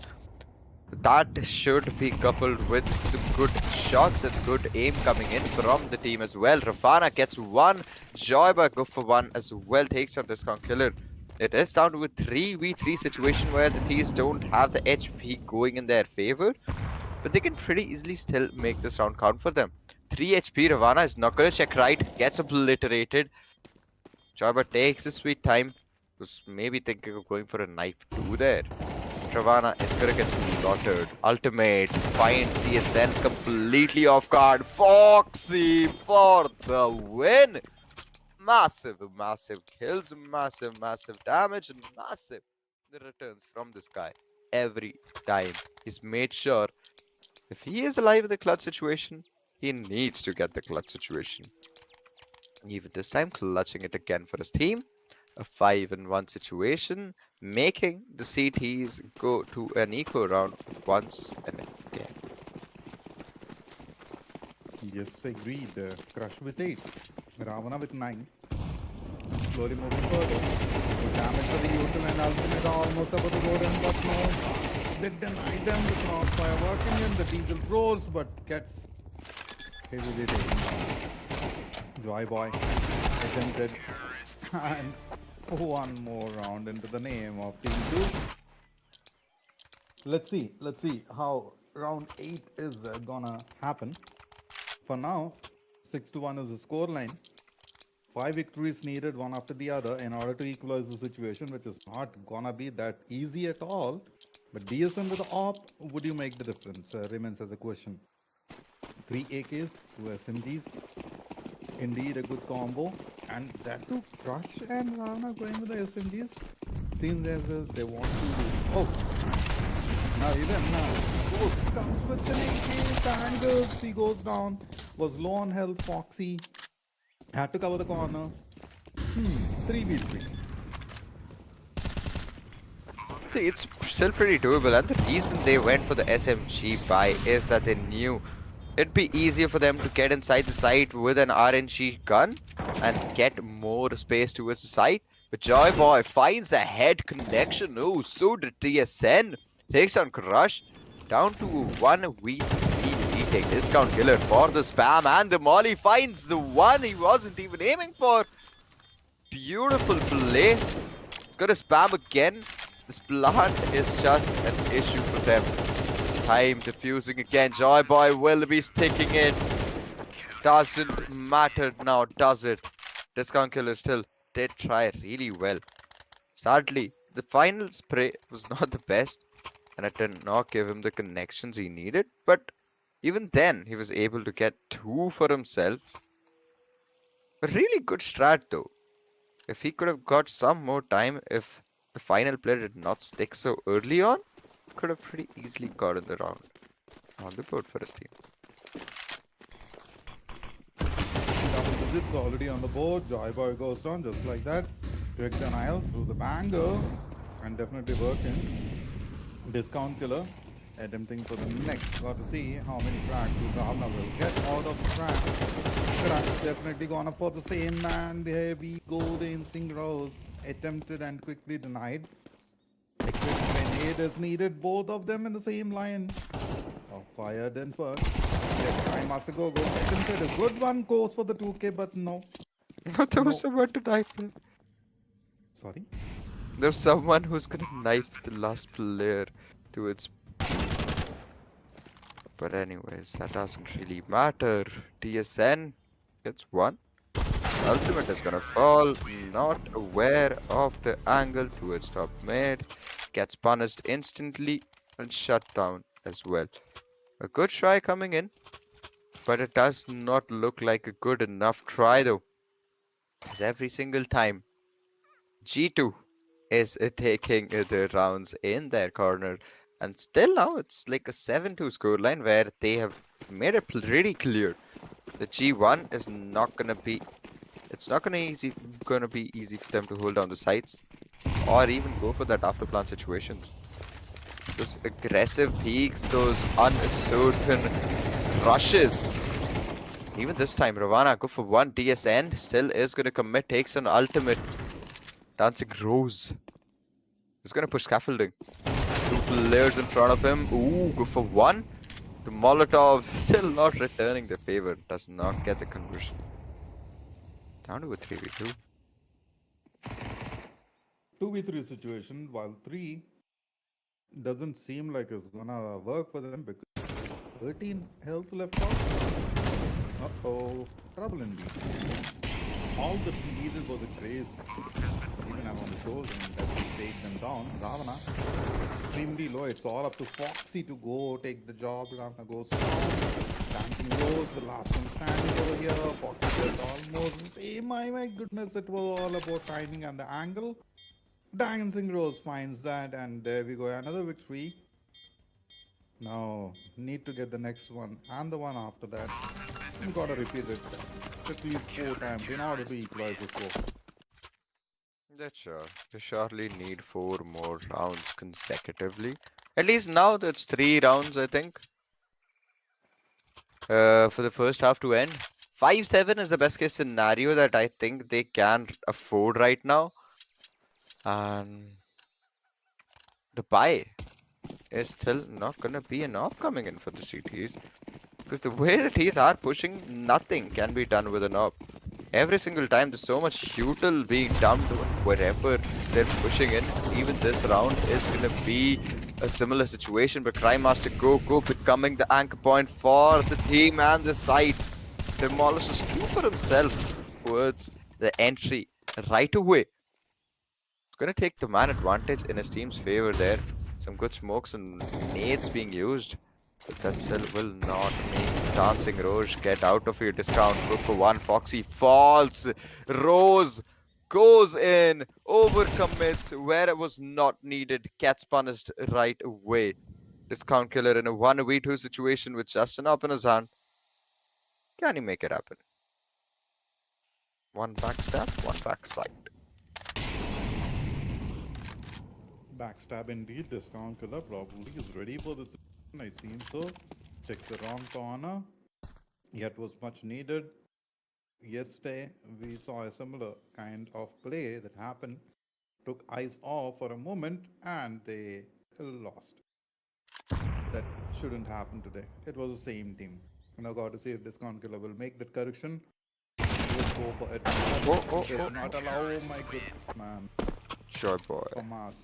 That should be coupled with some good shots and good aim coming in from the team as well. Ravana gets one. Joyba go for one as well. Takes on Discount Killer. It is down to a 3v3 situation where the Thieves don't have the HP going in their favor. But they can pretty easily still make this round count for them. 3 HP. Ravana is not going to check right. Gets obliterated. Joyba takes his sweet time. Was maybe thinking of going for a knife too there. Ravana is gonna get slaughtered. Ultimate finds TSN completely off guard. Foxy for the win. Massive kills, massive damage, and massive the returns from this guy every time. He's made sure if he is alive in the clutch situation, he needs to get the clutch situation. Even this time, clutching it again for his team. A 5-1 situation. making the CTs go to an eco round once and again. Yes, agreed. Crush with 8. Ravana with 9. Slowly moving further. The damage for the util and ultimate are almost about to go down, but no. They deny them. The crossfire working in. The diesel roars, but gets heavily taken down. Joy Boy attempted. And one more round into the name of Team 2. Let's see how round 8 is gonna happen. For now, 6-1 is the score line. 5 victories needed one after the other in order to equalize the situation, which is not gonna be that easy at all. But DSM with the op, would you make the difference? Remains as a question. 3 AKs, 2 SMGs. Indeed, a good combo. And that too, Crush and Ravana going with the SMGs. Seems as if they want to. Oh! Now even now, Ghost comes with an AK. The angles, he goes down. Was low on health, Foxy. Had to cover the corner. 3v3. See, it's still pretty doable, and the reason they went for the SMG buy is that they knew it'd be easier for them to get inside the site with an RNG gun and get more space towards the site. But Joy Boy finds a head connection. Oh, so did TSN. Takes down Crush. Down to 1v3 retake. Discount killer for the spam, and the Molly finds the one he wasn't even aiming for. Beautiful play. Gonna spam again. This plant is just an issue for them. Time diffusing again. Joy Boy will be sticking it. Doesn't matter now, does it? Discount killer still did try really well. Sadly, the final spray was not the best, and it did not give him the connections he needed. But even then, he was able to get 2 for himself. A really good strat though. If he could have got some more time, if the final play did not stick so early on, could have pretty easily gotten the round on the board for his team. Double digits already on the board. Joy Boy goes down just like that. Quick denial through the banger. And definitely working. Discount killer. Attempting for the next. Got to see how many frags Ravana will get out of the frags. Crash definitely gone up for the same man. There we go. The instinct rose. Attempted and quickly denied. A quick grenade is needed. Both of them in the same line. Oh, fire didn't work. Yes, I must go. Attempted a good one. Goes for the 2K, but no. There was someone to knife him. Sorry? There's someone who's gonna knife the last player towards. But anyways, that doesn't really matter. TSN gets 1. Ultimate is gonna fall. Not aware of the angle towards top mid. Gets punished instantly and shut down as well. A good try coming in, but it does not look like a good enough try though. Because every single time G2 is taking the rounds in their corner, and still now it's like a 7-2 scoreline where they have made it pretty clear the G1 is not gonna be. It's not gonna be easy for them to hold down the sites, or even go for that after plant situations. Those aggressive peaks, those uncertain rushes. Even this time, Ravana go for 1. DSN still is gonna commit, takes an ultimate. Dancing Rose. He's gonna push scaffolding. 2 players in front of him. Ooh, go for 1. The Molotov still not returning the favor. Does not get the conversion. Down to a 3v2. 2v3 situation, while 3 doesn't seem like it's gonna work for them because 13 health left out. Uh-oh, trouble indeed. All that he needed was a grace. Even I'm on the shoulders and that will take them down. Ravana, extremely low. It's all up to Foxy to go take the job. Ravana goes down. Dancing Rose, the last one standing over here. Foxy gets almost the same. My goodness, it was all about timing and the angle. Dancing Rose finds that, and there we go. Another victory. Now, need to get the next one and the one after that. We gotta repeat it at least 4 times in order to equalize the score. Yeah, sure. They surely need 4 more rounds consecutively. At least now that's 3 rounds, I think. For the first half to end. 5-7 is the best case scenario that I think they can afford right now. And the buy is still not gonna be enough coming in for the CTs. Because the way the T's are pushing, nothing can be done with an op. Every single time there's so much util being dumped wherever they're pushing in. Even this round is gonna be a similar situation, but Crime Master Go becoming the anchor point for the team and the side. Demolishes 2 for himself towards the entry right away. It's gonna take the man advantage in his team's favor there. Some good smokes and nades being used. But that still will not make Dancing Rose get out of your discount. Look for one. Foxy falls. Rose goes in. Overcommits where it was not needed. Gets punished right away. Discount killer in a 1v2 situation with just an up in his hand. Can he make it happen? One backstab, one backside. Backstab indeed. Discount killer probably is ready for this. I seem so. Checks the wrong corner. Yet was much needed. Yesterday we saw a similar kind of play that happened. Took eyes off for a moment and they lost. That shouldn't happen today. It was the same team. And I got to see if Discount Killer will make that correction. We'll go for it. Does not allow. Oh my goodness, man. Sure, boy. From us.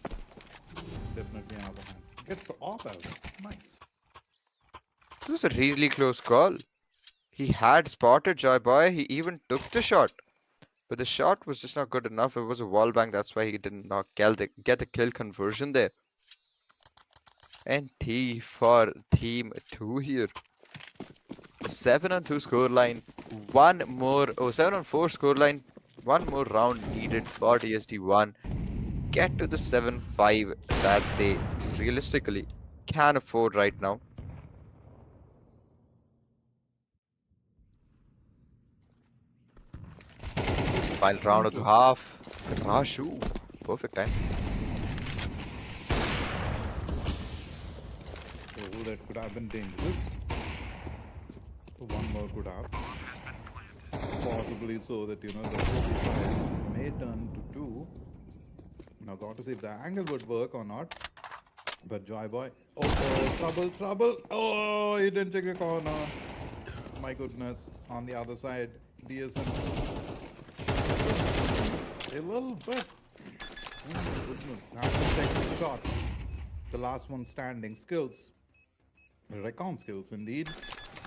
Definitely another hand. Gets the off out. Nice. This was a really close call. He had spotted Joy Boy. He even took the shot. But the shot was just not good enough. It was a wall bang. That's why he did not get the kill conversion there. And T for team 2 here. 7-2 scoreline. 7-4 scoreline. One more round needed for DSD1. Get to the 7-5 that they realistically can afford right now. Final round of the half. Rashu. Perfect time. Oh, that could have been dangerous. One more could have. Possibly so that, the position may turn to 2. Now, got to see if the angle would work or not. But Joy Boy. Oh, trouble. Oh, he didn't check the corner. My goodness. On the other side, DSM. A little bit. Oh my goodness. Have to check the shots. The last one standing. Skills. Recon skills, indeed.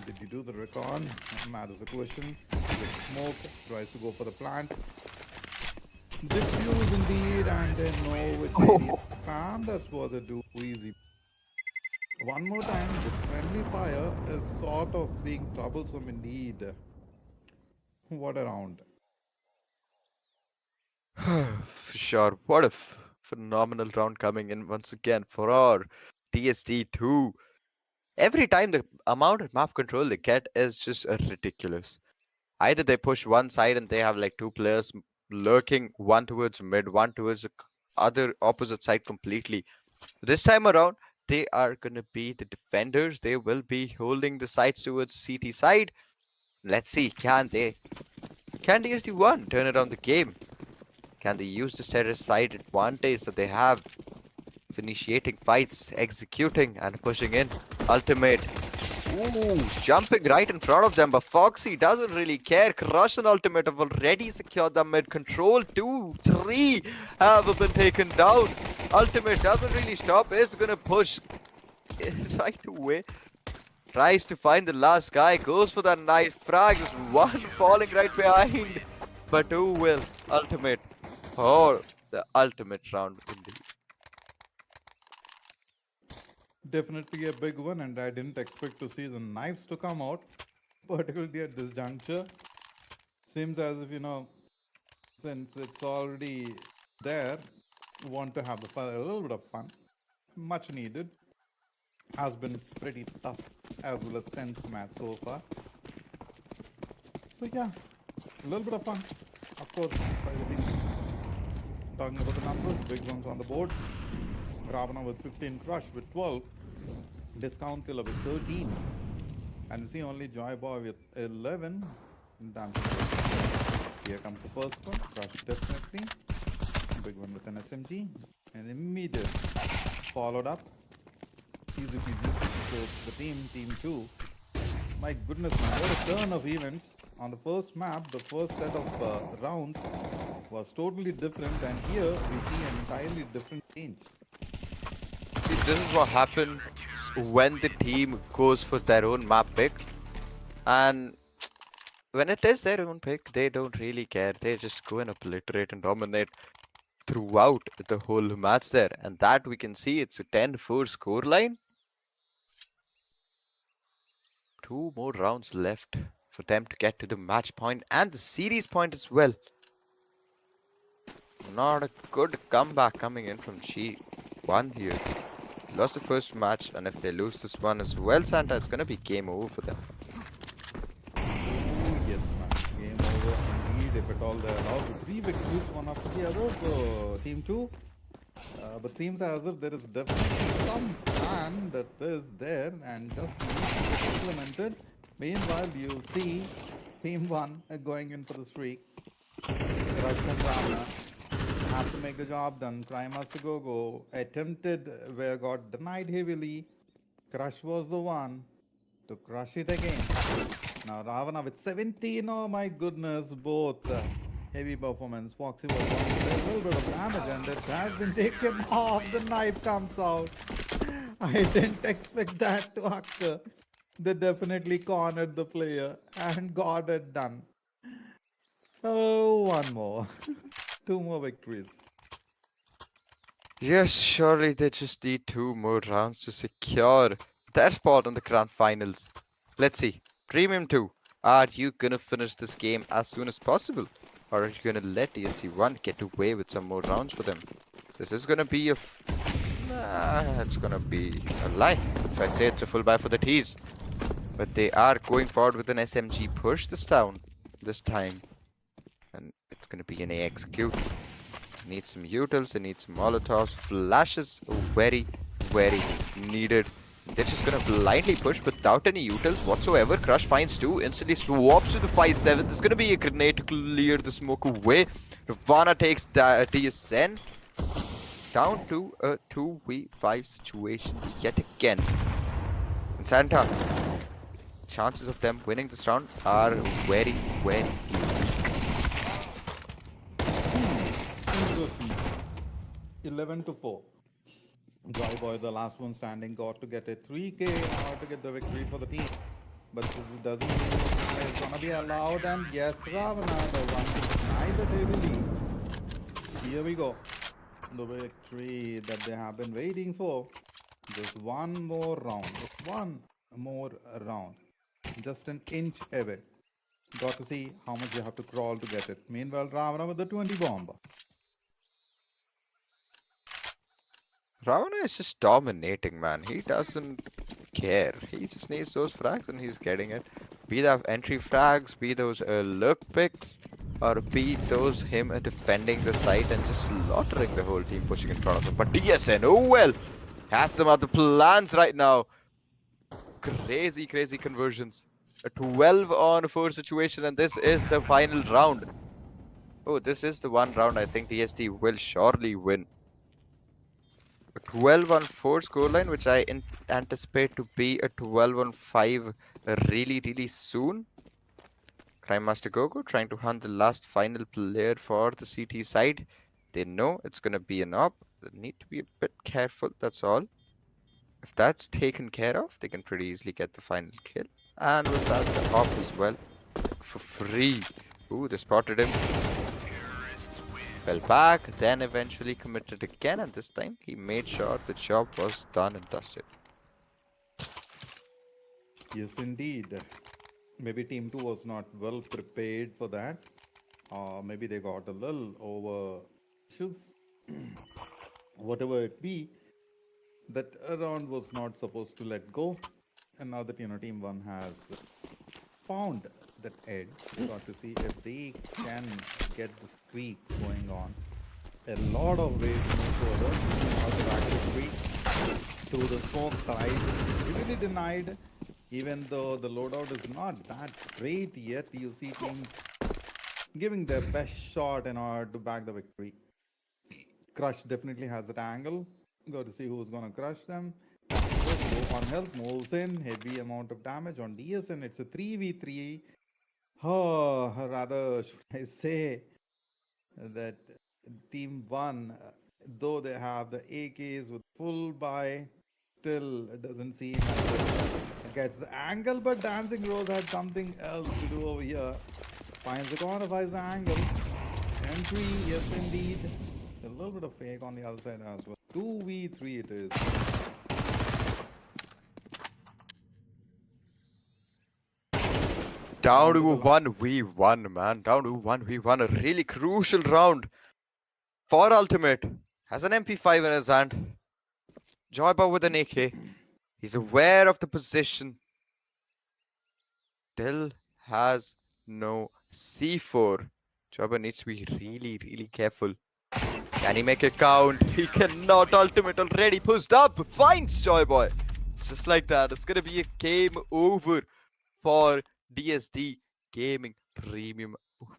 Did you do the recon? That is the question. Gets smoked. Tries to go for the plant. Diffuse indeed, and they know which way needs to spam. That's what they do easy. One more time, the friendly fire is sort of being troublesome indeed. What a round. For sure. What a phenomenal round coming in once again for our DSD2. Every time the amount of map control they get is just ridiculous. Either they push one side and they have like 2 players lurking, one towards mid, one towards the other opposite side completely. This time around, they are going to be the defenders. They will be holding the sides towards the CT side. Let's see, can DSD1 turn around the game? Can they use this terrorist side advantage that they have? Initiating fights, executing and pushing in. Ultimate. Ooh, jumping right in front of them, but Foxy doesn't really care. Crush and Ultimate have already secured the mid. Control 2, 3 have been taken down. Ultimate doesn't really stop, is gonna push right away. Tries to find the last guy, goes for that nice frag. Just one falling right behind. But who will? Ultimate. Oh, the ultimate round indeed. Definitely a big one, and I didn't expect to see the knives to come out, particularly at this juncture. Seems as if, since it's already there, want to have a little bit of fun. Much needed. Has been pretty tough as well as tense match so far. So yeah, a little bit of fun, of course, by the team. Talking about the numbers, big ones on the board. Ravana with 15, Crush with 12, Discount Killer with 13, and you see only Joy Boy with 11. Dancing. Here comes the first one, Crush definitely. Big one with an SMG, and immediate followed up. Easy peasy. So the team 2. My goodness, man, what a turn of events. On the first map, the first set of rounds was totally different, and here we see an entirely different change. See, this is what happens when the team goes for their own map pick, and when it is their own pick, they don't really care. They just go and obliterate and dominate throughout the whole match there, and that we can see it's a 10-4 scoreline. 2 more rounds left for them to get to the match point and the series point as well. Not a good comeback coming in from G1 here. Lost the first match, and if they lose this one as well, Santa, it's gonna be game over for them. Yes, man. Game over indeed. If at all they allow the 3 victories, one after the other for Team 2. But seems as if there is definitely some plan that is there and just needs to get implemented. Meanwhile, you see Team 1 going in for the streak. Rush and Rana have to make the job done. Primus to go. Attempted where got denied heavily. Crush was the one to crush it again. Now Ravana with 17. Oh my goodness, both heavy performance. Foxy was on a little bit of damage, and it has been taken off. The knife comes out. I didn't expect that to occur. They definitely cornered the player and got it done. Oh, one more. 2 more victories. Yes, surely they just need 2 more rounds to secure their spot on the grand finals. Let's see. Premium 2, are you gonna finish this game as soon as possible? Or are you gonna let DST1 get away with some more rounds for them? This is gonna be a nah, it's gonna be a lie if I say it's a full buy for the T's. But they are going forward with an SMG push this time. And it's gonna be an execute. They need some utils, they need some molotovs, flashes very, very needed. They're just gonna blindly push without any utils whatsoever. Crush finds 2, instantly swaps to the 5-7. There's gonna be a grenade to clear the smoke away. Ravana takes DSN down to a 2v5 situation yet again. And Santa, chances of them winning this round are very, very huge. Interesting. 11-4. Joy Boy, the last one standing, got to get a 3K to get the victory for the team. But this doesn't mean it's gonna be allowed. And yes, Ravana, the one to deny the heavily. Here we go. The victory that they have been waiting for. Just one more round. Just one more round. Just an inch away. Got to see how much you have to crawl to get it. Meanwhile, Ravana with the 20 bomb. Ravana is just dominating, man. He doesn't care. He just needs those frags and he's getting it. Be that entry frags, be those look picks, or be those him defending the site and just slaughtering the whole team pushing in front of him. But DSN, oh well, has some other plans right now. Crazy, crazy conversions. A 12-on-4 situation, and this is the final round. Oh, this is the one round I think DST will surely win. A 12-on-4 scoreline, which I anticipate to be a 12-on-5 really, really soon. Crime Master Gogo trying to hunt the last final player for the CT side. They know it's going to be an op. They need to be a bit careful, that's all. If that's taken care of, they can pretty easily get the final kill. And with that, the op as well. For free. Ooh, they spotted him. Fell back, then eventually committed again, and this time he made sure the job was done and dusted. Yes, indeed. Maybe Team 2 was not well prepared for that. Or maybe they got a little over issues. Whatever it be, that round was not supposed to let go. And now that, Team 1 has found that edge, we got to see if they can get the streak going on. a lot of ways to move further. Now the back victory through the smoke side is heavily denied. Even though the loadout is not that great yet, you see teams giving their best shot in order to back the victory. Crush definitely has that angle. Got to see who's gonna crush them. ASUS low on health, moves in, heavy amount of damage on DSN. It's a 3v3. Oh, rather, should I say that Team 1, though they have the AKs with full buy, still it doesn't seem as if it gets the angle, but Dancing Rose had something else to do over here. Finds the corner, finds the angle. Entry, yes indeed. A little bit of fake on the other side as well. 2v3 it is. Down Down to to a the last. 1v1, man. Down to 1v1. A really crucial round for Ultimate. Has an MP5 in his hand. Joyba with an AK. He's aware of the position. Still has no C4. Joyba needs to be really, really careful. Can he make it count? He cannot. Ultimate already pushed up. Finds Joyboy. Just like that. It's gonna be a game over for DSD Gaming Premium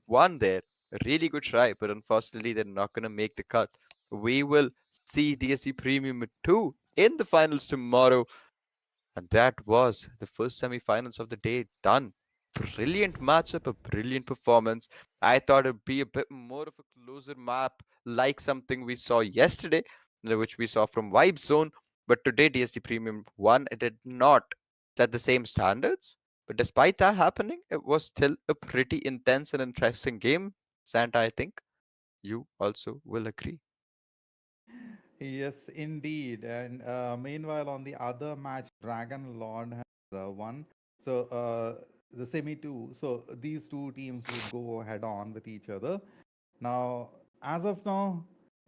1 there. A really good try, but unfortunately they're not gonna make the cut. We will see DSD Premium 2 in the finals tomorrow. And that was the first semi-finals of the day done. Brilliant matchup, a brilliant performance. I thought it'd be a bit more of a closer map, like something we saw yesterday, which we saw from Vibe Zone. But today, DSD Premium 1, it did not set the same standards. But despite that happening, it was still a pretty intense and interesting game. Santa, I think you also will agree. Yes, indeed. And meanwhile, on the other match, Dragon Lord has won. So the semi two. So these two teams would go head on with each other. Now, as of now,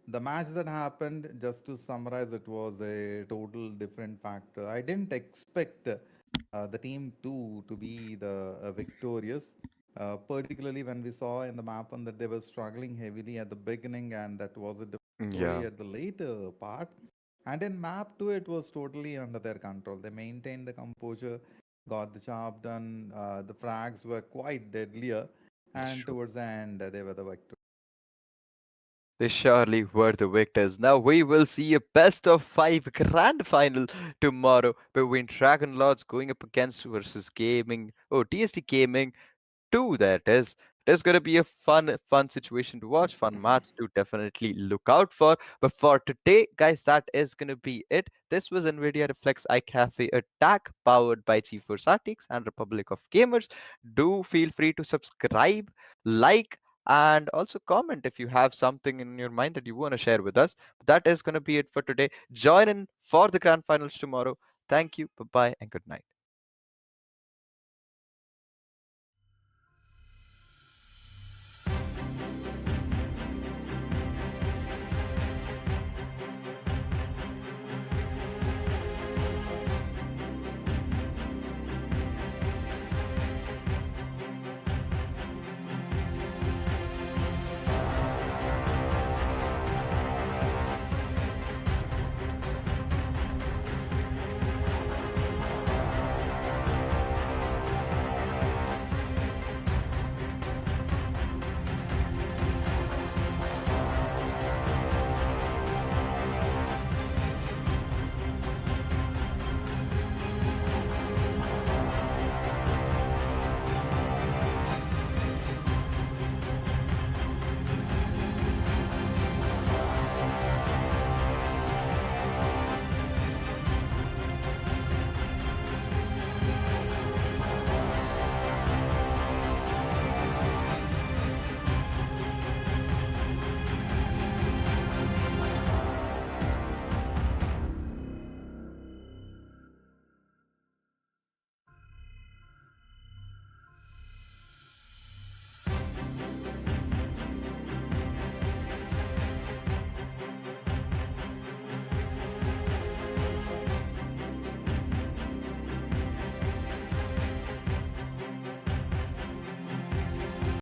the match that happened, just to summarize, it was a total different factor. I didn't expect the team two to be the victorious, particularly when we saw in the map on that they were struggling heavily at the beginning, and that was a different story Yeah. at the later part. And in map two, it was totally under their control. They maintained the composure, got the job done. The frags were quite deadlier, It's and true. towards the end, they were the victor. They surely were the victors. Now we will see a best of five grand final tomorrow between Dragon Lords going up against versus Gaming. Oh, TSD Gaming 2, that is. It is going to be a fun situation to watch, fun match to definitely look out for. But for today, guys, that is going to be it. This was NVIDIA Reflex iCafe Attack powered by GeForce RTX and Republic of Gamers. Do feel free to subscribe, like, and also comment if you have something in your mind that you want to share with us. That is going to be it for today. Join in for the grand finals tomorrow. Thank you. Bye bye and good night.